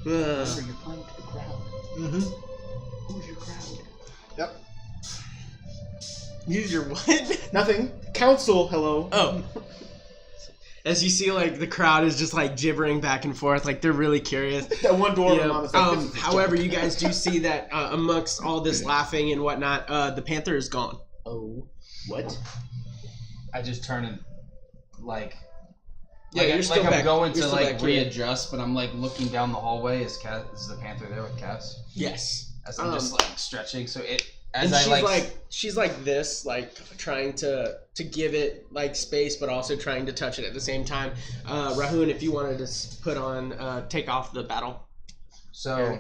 You're playing to the crowd. Mm-hmm. Who's your crowd? Yep. Use your what? Nothing. Counsel, hello. Oh. As you see, like, the crowd is just, like, gibbering back and forth. Like, they're really curious. That one door Yeah. mama's like, this is However, you guys do see that amongst all this laughing and whatnot, the panther is gone. Oh. What? I just turn and like. Yeah, you're still I'm back. going You're to still like back here. readjust, but I'm like looking down the hallway. Is the panther there with Cass? Yes. As I'm just like stretching, so it as And I she's like this, like trying to give it like space, but also trying to touch it at the same time. Rahun, if you wanted to put on take off the battle. So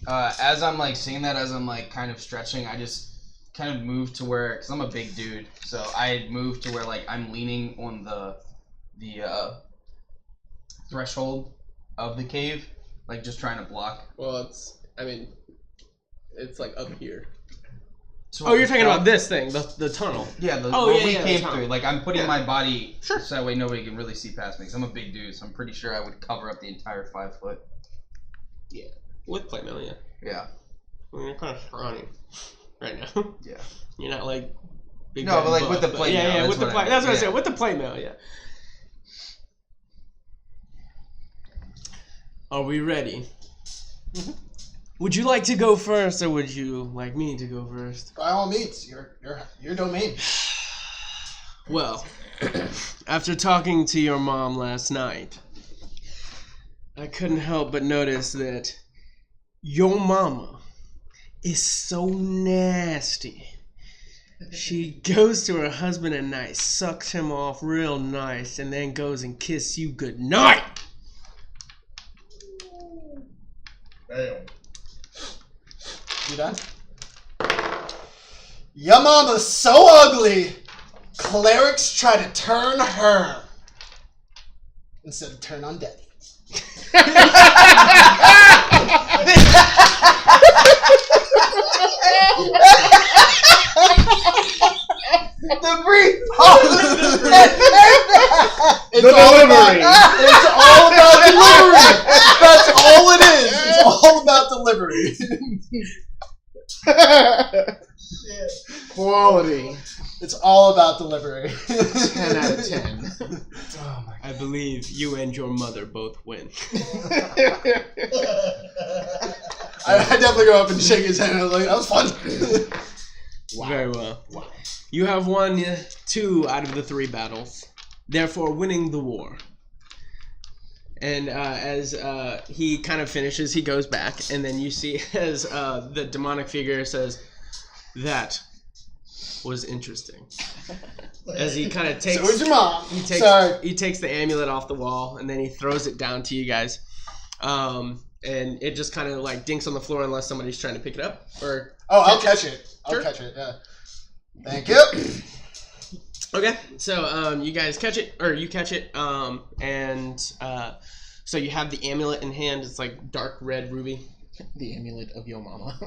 as I'm like seeing that, as I'm like kind of stretching, I just kind of move to where, because I'm a big dude, so I move to where like I'm leaning on the threshold of the cave, like just trying to block. Well, it's like up here. So Oh, you're talking about this thing, the tunnel. Yeah, the Oh, what yeah, we yeah, came the tunnel. through. Like I'm putting Yeah. my body Sure. so that way nobody can really see past me. Cause I'm a big dude, so I'm pretty sure I would cover up the entire 5 foot. Yeah. With plate mail, yeah. Yeah. I mean, you're kind of scrawny right now. Yeah. You're not like big. No, red but, like, buff, with the but- plate Yeah, mail, yeah, that's with the what I plate. mean, That's what I yeah. said. With the plate mail, yeah. Are we ready? Mhm. Would you like to go first, or would you like me to go first? By all means, your domain. Well, after talking to your mom last night, I couldn't help but notice that your mama is so nasty. She goes to her husband at night, sucks him off real nice, and then goes and kisses you goodnight. Damn. You done? Your mama's so ugly, clerics try to turn her instead of turn on daddy. The brief. It's The all delivery. It's all about delivery. That's all it is. It's all about delivery. Quality. It's all about delivery. 10 out of 10. Oh my. I believe you and your mother both win. I definitely go up and shake his hand. I was like, that was fun. Wow. Very well. Wow. You have won 2 out of the 3 battles, therefore winning the war. And as he kind of finishes, he goes back, and then you see as the demonic figure says, "That was interesting." As he kind of takes, So is your mom. he takes the amulet off the wall, and then he throws it down to you guys. And it just kind of like dinks on the floor unless somebody's trying to pick it up. Or I'll catch it. I'll Sure. catch it. Yeah. Thank you. okay, so you guys catch it, or you catch it, and so you have the amulet in hand. It's like dark red ruby. The amulet of Yo Mama.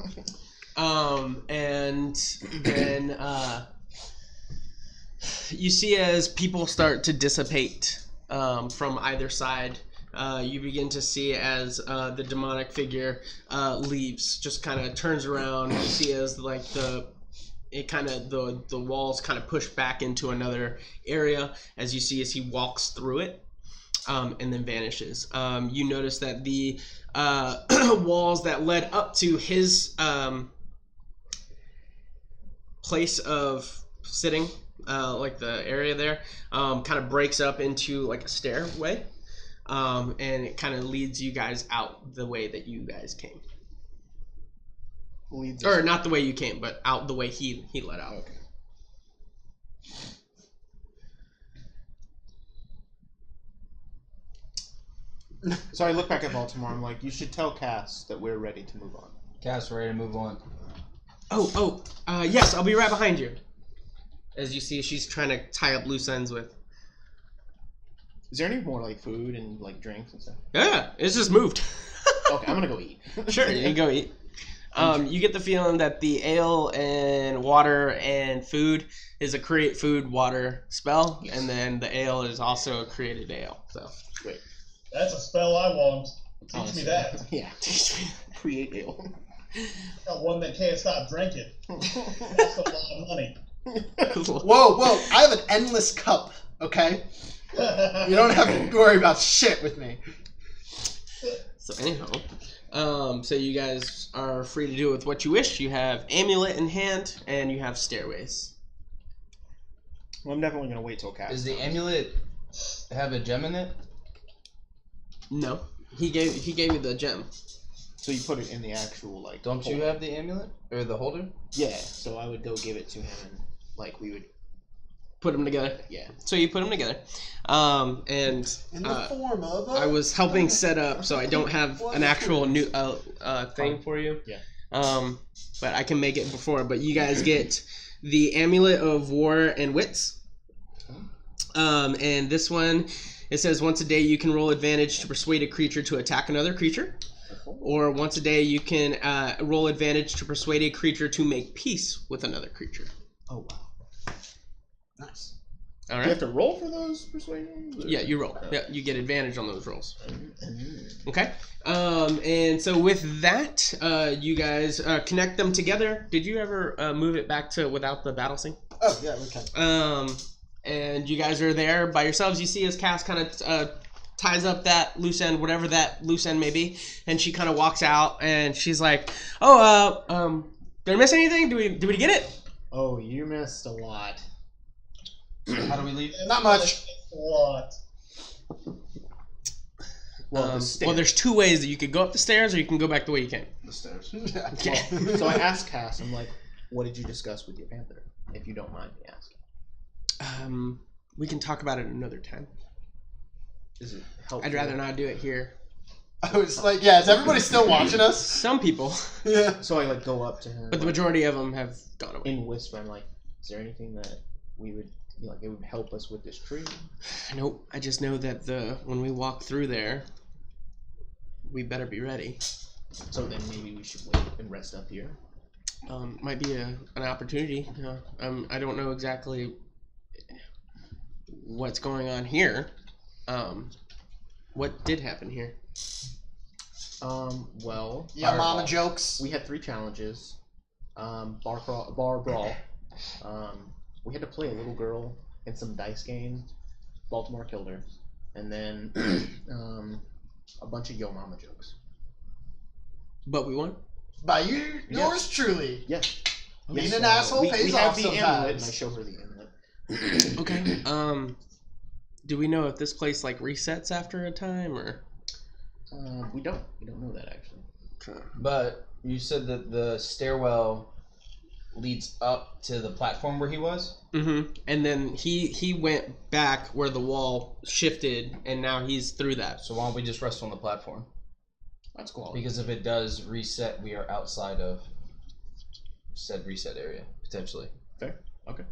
And then you see as people start to dissipate from either side. You begin to see as the demonic figure leaves, just kind of turns around. You see as like the walls kind of push back into another area. As you see as he walks through it, and then vanishes. You notice that the walls that led up to his place of sitting, like the area there, kind of breaks up into like a stairway, and it kind of leads you guys out the way that you guys came. Or not the way you came, but out the way he let out. Okay. So I look back at Baltimore. I'm like, you should tell Cass that we're ready to move on. Cass, we're ready to move on. Yes, I'll be right behind you. As you see, she's trying to tie up loose ends with. Is there any more like food and like drinks and stuff? Yeah, it's just moved. Okay, I'm gonna go eat. Sure, you can go eat. You get the feeling that the ale and water and food is a create food water spell, Yes. and then the ale is also a created ale. So Great. That's a spell I want. Teach me that. Yeah. Create ale. Got one that can't stop drinking. That's a lot of money. Whoa! I have an endless cup. Okay, you don't have to worry about shit with me. So anyhow, so you guys are free to do with what you wish. You have amulet in hand, and you have stairways. Well, I'm definitely gonna wait till Cass. Does the amulet have a gem in it? No, he gave you the gem. So you put it in the actual like. Don't you holder. have the amulet or the holder? Yeah. So I would go give it to him, and like we would. Put them together. Yeah. So you put them together, and In the form of. I was helping set up, so I don't have an actual new thing for you. Yeah. But I can make it before. But you guys get the amulet of war and wits. And this one, it says once a day you can roll advantage to persuade a creature to attack another creature, or once a day you can roll advantage to persuade a creature to make peace with another creature. Oh wow. Nice. All Do you right. have to roll for those persuasions? or- Yeah, you roll. Yeah, you get advantage on those rolls. Okay. And so with that, you guys connect them together. Did you ever move it back to without the battle scene? Oh yeah, okay. And you guys are there by yourselves. You see as Cass kind of ties up that loose end, whatever that loose end may be, and she kind of walks out and she's like, "Oh, did I miss anything? Did we get it?" Oh, you missed a lot. How do we leave? Not much. A lot. Well, the stairs. Well, there's two ways that you could go up the stairs, or you can go back the way you came. The stairs. Okay. So I asked Cass, I'm like, what did you discuss with your panther? If you don't mind me asking. We can talk about it another time. Is it helpful? I'd rather not do it here. I was like, yeah, is everybody still watching us? Some people, Yeah. So I like go up to him. but the majority of them have gone away. in whisper, I'm like, is there anything that we would like it would help us with this tree? Nope. I just know that when we walk through there, we better be ready. So then maybe we should wait and rest up here. Might be an opportunity. I don't know exactly what's going on here. What did happen here? Well, Yeah, mama jokes. we had 3 challenges. Bar brawl. We had to play a little girl in some dice game. Baltimore killed her, and then a bunch of Yo Mama jokes. But we won. By you, yours truly. Yes. Being Yes, an asshole we pays have off the amulet, and I sometimes. show her the amulet. Okay. Do we know if this place like resets after a time or? We don't know that actually. But you said that the stairwell leads up to the platform where he was? Mm-hmm. And then he went back where the wall shifted, and now he's through that. So why don't we just rest on the platform? That's cool. Because if it does reset, we are outside of said reset area, potentially. Fair. Okay.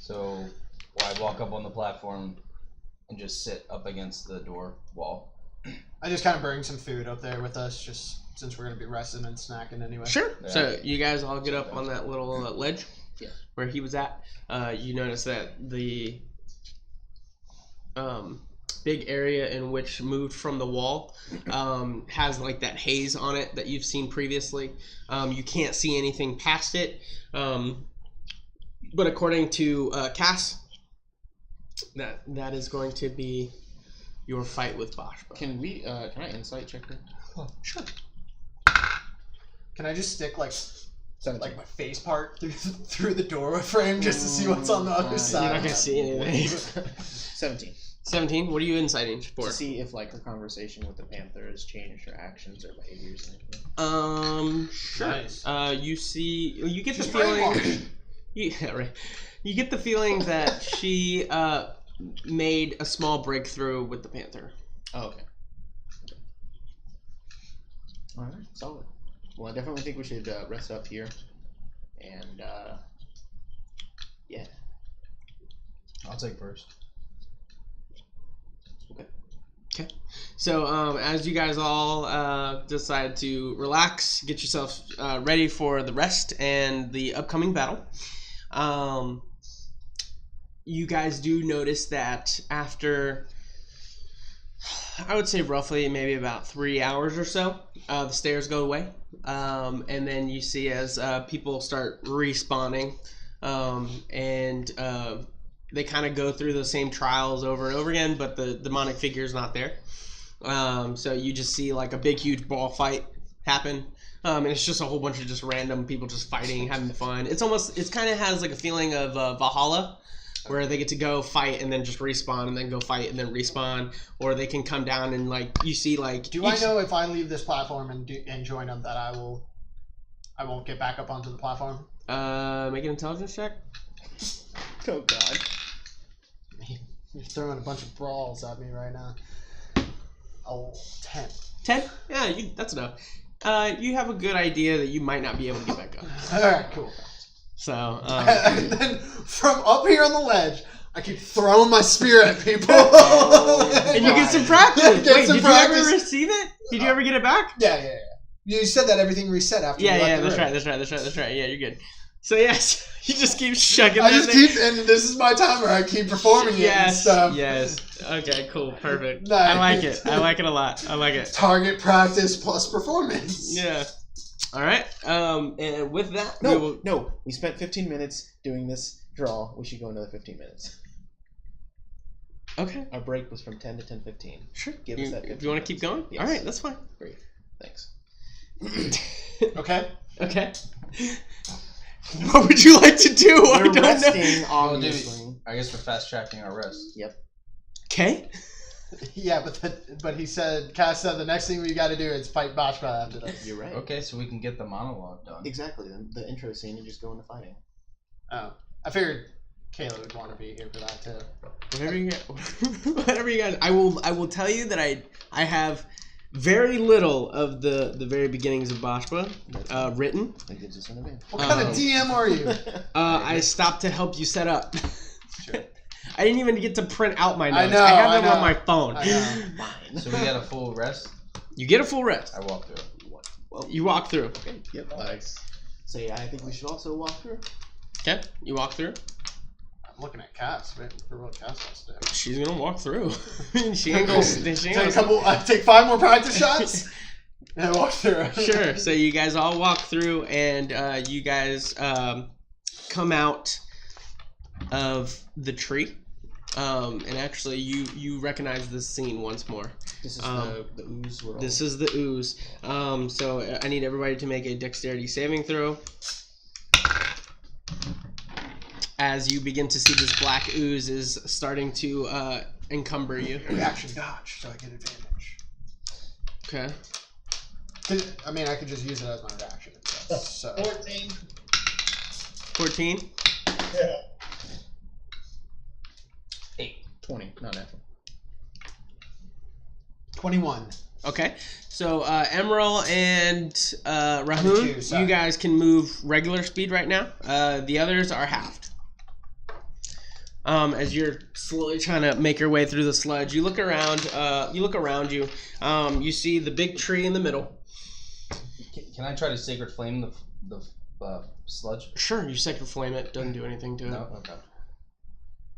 So why walk up on the platform and just sit up against the door wall? I just kind of bring some food up there with us, just since we're gonna be resting and snacking anyway. Sure. Yeah. So you guys all get up on that little ledge, Yeah. where he was at. You notice that the big area in which moved from the wall has like that haze on it that you've seen previously. You can't see anything past it, but according to Cass, that is going to be your fight with Bosch. Can we? Can I insight check her? Sure. Can I just stick like 17. my face part through the doorway frame just to see what's on the other side? You're not gonna see anything. 17. 17. What are you inciting for? To see if like her conversation with the panther has changed her actions or behaviors. Or anything. Sure. Nice. You get She's the feeling. brainwashed. Yeah, right. You get the feeling that she made a small breakthrough with the panther. Oh, okay. All right, solid. Well, I definitely think we should rest up here, and yeah. I'll take first. Okay. So as you guys all decide to relax, get yourself ready for the rest and the upcoming battle, you guys do notice that after, I would say roughly maybe about 3 hours or so, the stairs go away. And then you see as people start respawning, and they kind of go through the same trials over and over again, but the demonic figure is not there. So you just see like a big, huge ball fight happen. And it's just a whole bunch of just random people just fighting, having fun. It kind of has like a feeling of Valhalla, where they get to go fight and then just respawn and then go fight and then respawn, or they can come down and like you see like. Do I know if I leave this platform and join them that I won't get back up onto the platform? Make an intelligence check. Oh God. You're throwing a bunch of brawls at me right now. Oh, 10. 10? Yeah, that's enough. You have a good idea that you might not be able to get back up. Alright, cool. So, and then from up here on the ledge, I keep throwing my spear at people. and you get some practice. Wait, some did practice. you ever receive it? Did you ever get it back? Yeah. You said that everything reset after you left the room. That's right. Yeah, you're good. So yes, you just keep shucking I that just thing. keep, and this is my timer. I keep performing it and stuff. Yes. Okay, cool. Perfect. Nice. I like it. I like it a lot. I like it. Target practice plus performance. Yeah. All right. And with that, No. We spent 15 minutes doing this draw. We should go another 15 minutes. Okay. Our break was from 10 to 10:15. Sure. Give us that 15 If you want to keep going? Yes. All right, that's fine. Great. Thanks. Okay. Okay. What would you like to do? I We're don't know. resting, Well, obviously. I guess we're fast tracking our rest. Yep. Okay. Yeah, but he said, Cass said the next thing we got to do is fight Bashba after this. You're right. Okay, so we can get the monologue done. Exactly. The intro scene and just go into fighting. Oh, I figured Kayla would want to be here for that too. Whatever you guys. I will tell you that I have very little of the very beginnings of Bashba written. That gives us an advantage. What kind of DM are you? I stopped to help you set up. Sure. I didn't even get to print out my notes. I know, I have I them on know. my phone. I know. Fine. So we got a full rest? You get a full rest. I walk through. Well, You walk through. okay. Yep. Nice. So yeah, I think we should also walk through. Okay, you walk through. I'm looking at Cass, waiting for what Cass wants to do. She's gonna walk through. She ain't gonna. She ain't Take gonna take 5 more practice shots and walk through. Sure. So you guys all walk through, and you guys come out of the tree. And actually, you recognize this scene once more. This is the ooze. This is the ooze. So I need everybody to make a dexterity saving throw. As you begin to see this black ooze is starting to encumber you. Reaction dodge, so I get advantage. Okay. I mean, I could just use it as my reaction. So 14. 14. Yeah. 20, not natural. 21. Okay. So Emerald and 22, Rahun, sorry. you guys can move regular speed right now. The others are halved. As you're slowly trying to make your way through the sludge, you look around. You. You see the big tree in the middle. Can I try to sacred flame the sludge? Sure, you sacred flame it. Doesn't do anything to it. No?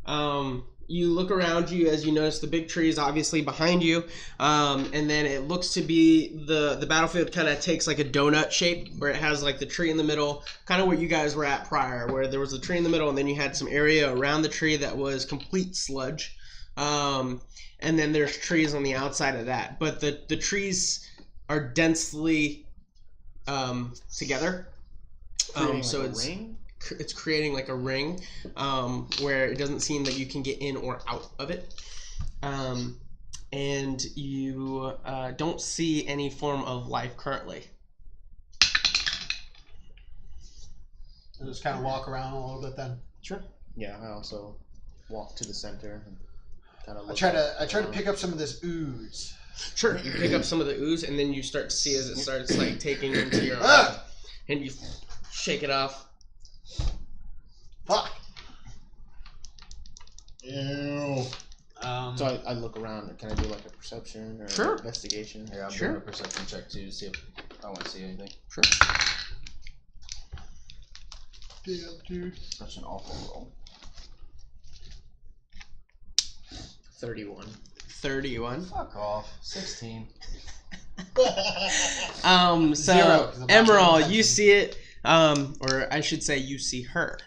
Okay. You look around you as you notice the big tree is obviously behind you, and then it looks to be the battlefield kind of takes like a donut shape where it has like the tree in the middle, kind of where you guys were at prior, where there was a tree in the middle and then you had some area around the tree that was complete sludge, and then there's trees on the outside of that, but the trees are densely together. Creating So like a it's ring? it's creating like a ring where it doesn't seem that you can get in or out of it. And you don't see any form of life currently. I'll just kind of walk around a little bit then. Sure. Yeah, I also walk to the center and kind of I try to pick up some of this ooze. Sure. You pick up some of the ooze, and then you start to see as it starts like taking into your Ah! and you shake it off. Fuck. Ew. So I look around. Can I do like a perception or Sure. investigation? Yeah, I'm Sure. doing a perception check too to see if I want to see anything. Sure. Yeah, dude. Such an awful roll. 31. 31. Fuck off. 16. So 0, 'cause I'm not paying Emerald, attention. you see it, or I should say you see her,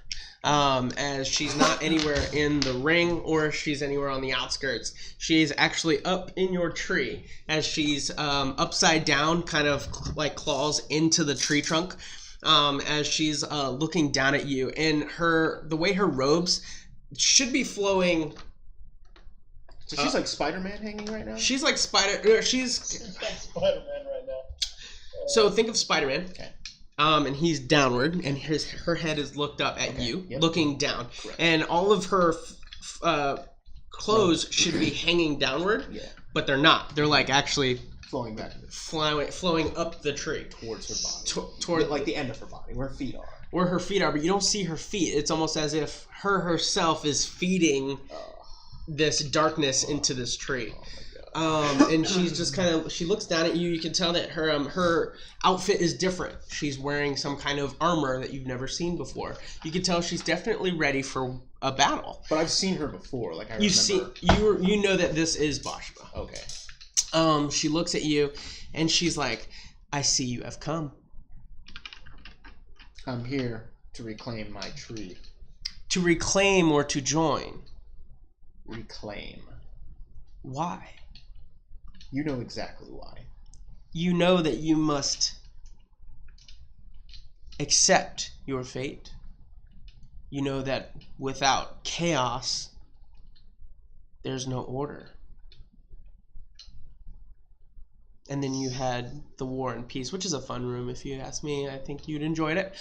as she's not anywhere in the ring or she's anywhere on the outskirts. She's actually up in your tree as she's upside down, kind of like claws into the tree trunk, as she's looking down at you. And the way her robes should be flowing. So she's like Spider-Man hanging right now? She's like She's She's like Spider-Man right now. So think of Spider-Man. Okay. And he's downward, and her head is looked up at you, Yep. looking down. Correct. And all of her clothes should be hanging downward, Yeah. but they're not. They're like actually Flowing back flowing up the tree towards her body. toward like the end of her body, where her feet are. where her feet are, but you don't see her feet. It's almost as if her herself is feeding this darkness into this tree. And she's just she looks down at you. You can tell that her outfit is different. She's wearing some kind of armor that you've never seen before. You can tell she's definitely ready for a battle. But I've seen her before. Like I remember. You know that this is Bashba. Okay. She looks at you, and she's like, "I see you have come I'm here to reclaim my tree. to reclaim or to join. Reclaim. Why? You know exactly why. You know that you must accept your fate. You know that without chaos, there's no order. And then you had the War and Peace, which is a fun room if you ask me. I think you'd enjoyed it.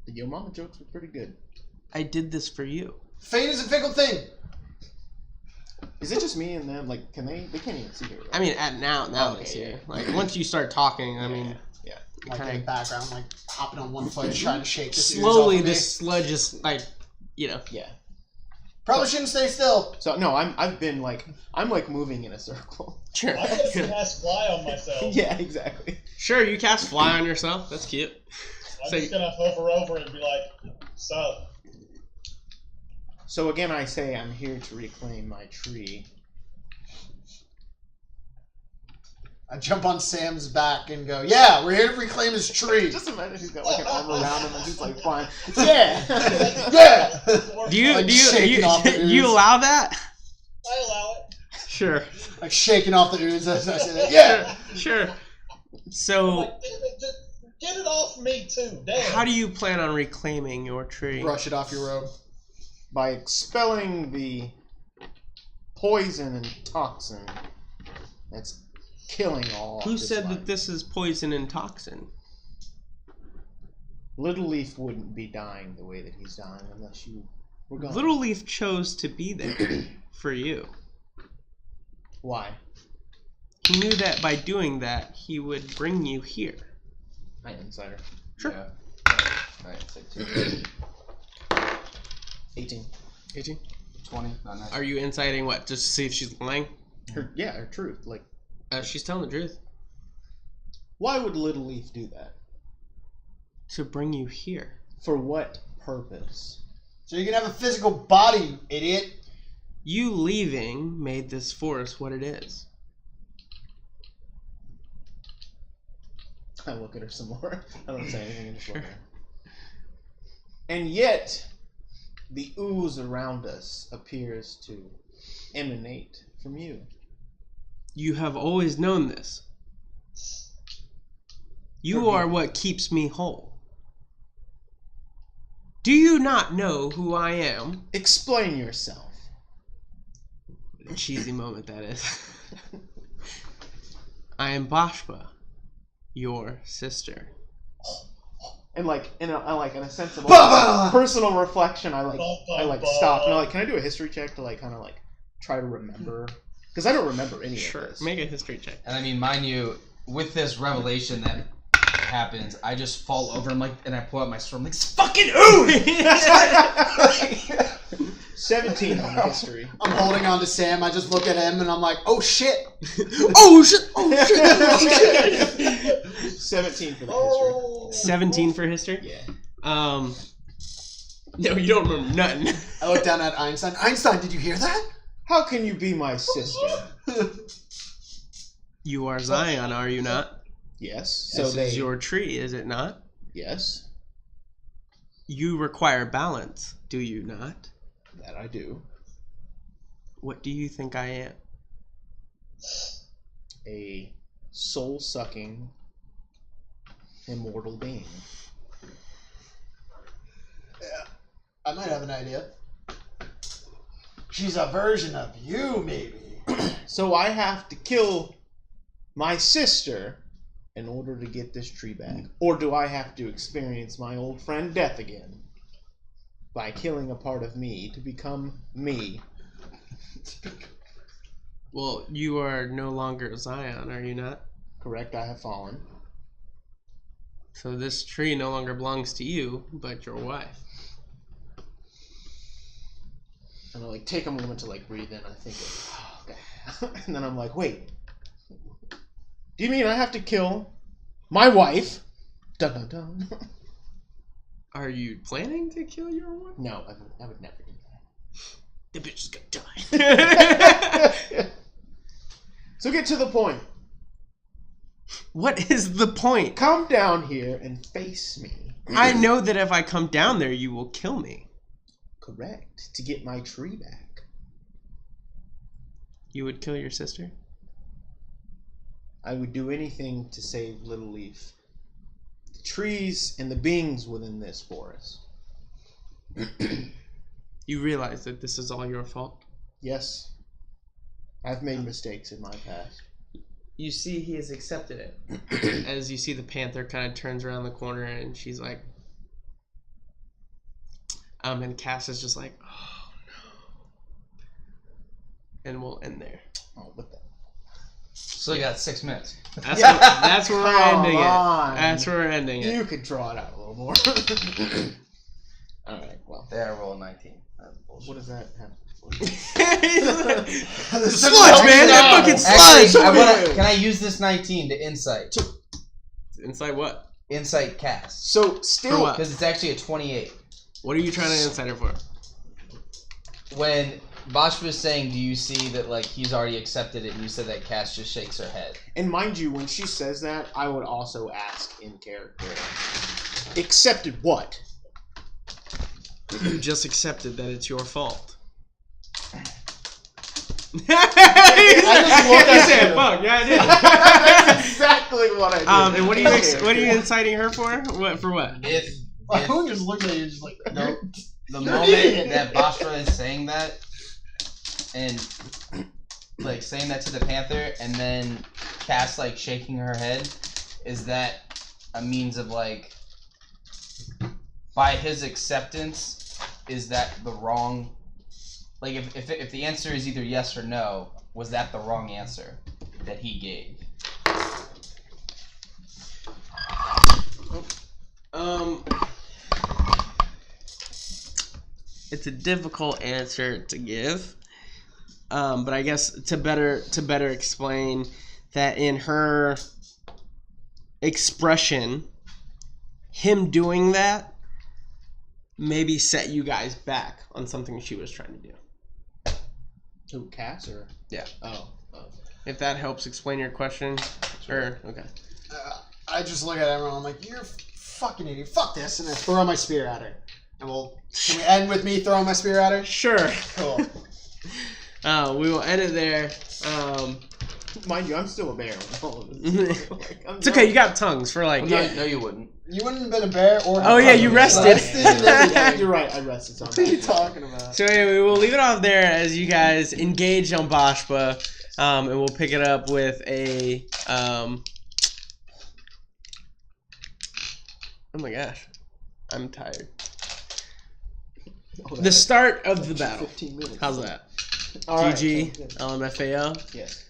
The Yo Mama jokes were pretty good. I did this for you. Fate is a fickle thing. Is it just me and them? Like, can they can't even see her, right? I mean, now Okay, they see yeah. you. Like, once you start talking, I mean, Yeah. Like Kinda- in the background, like hopping on one foot, trying to shake this ooze slowly off of me. this sludge is like, Yeah. Probably shouldn't stay still. So no, I'm like moving in a circle. Sure. I'm gonna cast fly on myself. Yeah, exactly. Sure, you cast fly on yourself. That's cute. I'm So- just gonna hover over and be like, "Sup?" So again, I say I'm here to reclaim my tree. I jump on Sam's back and go, "Yeah, we're here to reclaim his tree." Just imagine he's got like an arm around him and he's like flying. Yeah. Yeah. Do you Like shaking off the ooze. you allow that? I allow it. Sure. Like shaking off the ooze as I say that. Yeah. Sure. So, Like, just get it off me too. Damn. how do you plan on reclaiming your tree? Brush it off your robe. By expelling the poison and toxin that's killing all. Who this said life. that this is poison and toxin? Little Leaf wouldn't be dying the way that he's dying unless you were gone. Little Leaf chose to be there for you. Why? He knew that by doing that, he would bring you here. Night Insider. Sure. Yeah. Alright, say 2. 18. 18. 20. Not nice. Are you inciting what? Just to see if she's lying? Her truth. Like, She's telling the truth. why would Little Leaf do that? To bring you here. For what purpose? So you can have a physical body, you idiot. You leaving made this forest what it is. I look at her some more. I don't say anything and just look at her. And yet, the ooze around us appears to emanate from you. You have always known this. You are what keeps me whole. Do you not know who I am? Explain yourself. What a cheesy moment that is. I am Bashpa, your sister. And like in a sense of personal reflection, I stop and I'm like, can I do a history check to like kind of like try to remember? Because I don't remember any of this. Make a history check. And I mean, mind you, with this revelation that happens, I just fall over and I pull out my sword. I'm like, it's fucking Ood! 17 on the history. I'm holding on to Sam. I just look at him and I'm like, oh shit! Oh shit! Oh shit! Oh shit! 17 for the history. 17 for history? Yeah. No, you don't remember nothing. I look down at Einstein. Einstein, did you hear that? How can you be my sister? You are Zion, are you not? Yes. This is your tree, is it not? Yes. You require balance, do you not? That I do. What do you think I am? A soul-sucking, immortal being. Yeah, I might have an idea. She's a version of you, maybe. So I have to kill my sister in order to get this tree back? Or do I have to experience my old friend death again by killing a part of me to become me? Well, you are no longer Zion, are you not? Correct, I have fallen. So this tree no longer belongs to you, but your wife. And I like take a moment to like breathe in. I think, okay. And then I'm like, wait. Do you mean I have to kill my wife? Dun dun dun. Are you planning to kill your wife? No, I would never do The bitch is gonna die. that. So get to the point. What is the point? Come down here and face me. I know that if I come down there, you will kill me. Correct. To get my tree back. You would kill your sister? I would do anything to save Little Leaf. The trees and the beings within this forest. You realize that this is all your fault? Yes. I've made mistakes in my past. You see he has accepted it. As you see the panther kind of turns around the corner and she's like... and Cass is just like, oh no. And we'll end there. Oh, what the... So you got 6 minutes. That's where we're ending on. it. That's where we're ending it. You could draw it out a little more. Alright, well. There, I rolled 19. That's bullshit. What does that have? Sludge, man! That fucking sludge! Actually, can I use this 19 to insight? Insight what? Insight cast. So, For still... what? Because it's actually a 28. What are you trying to insight her for? When Bosch was saying, do you see that like he's already accepted it, and you said that Cass just shakes her head. And mind you, when she says that, I would also ask in character, accepted what? You just accepted that it's your fault. I just looked at said, you. fuck, yeah, I did. That's exactly what I did. And what are you inciting her for? What for what? If Who just looked at you just like, the moment that Bashra is saying that, and like saying that to the panther, and then Cass like shaking her head, is that a means of like, by his acceptance, is that the wrong? Like if the answer is either yes or no, was that the wrong answer that he gave? It's a difficult answer to give, but I guess to better explain that in her expression, him doing that maybe set you guys back on something she was trying to do. Who, Cass or? Yeah. Oh. If that helps explain your question, or okay. I just look at everyone. I'm like, you're a fucking idiot. Fuck this, and I throw my spear at her. And can we end with me throwing my spear at her? Sure. Cool. We will end it there. Mind you, I'm still a bear. With all of this. Like, It's okay. You got tongues for like. No, you wouldn't. You wouldn't have been a bear or. Oh yeah, you rested. You're right. I rested. So What are you talking about? So anyway, we'll leave it off there as you guys engage on Boshpa, and we'll pick it up with a. Oh my gosh, I'm tired. The start of the battle. 15 minutes. How's that? All right, GG, sounds good. LMFAO, Yes.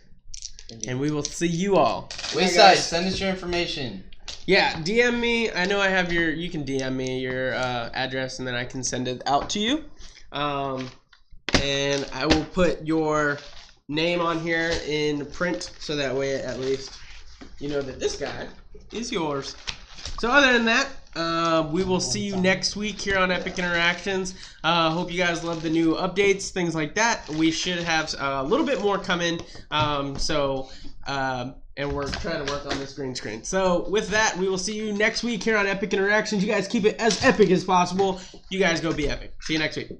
Indeed. and we will see you all. Wayside, send us your information. Yeah, DM me. I know I have your. You can DM me your address, and then I can send it out to you. And I will put your name on here in print, so that way at least you know that this guy is yours. So other than that, we will see you next week here on Epic Interactions. Hope you guys love the new updates, things like that. We should have a little bit more coming. And we're trying to work on this green screen. So with that, we will see you next week here on Epic Interactions. You guys keep it as epic as possible. You guys go be epic. See you next week.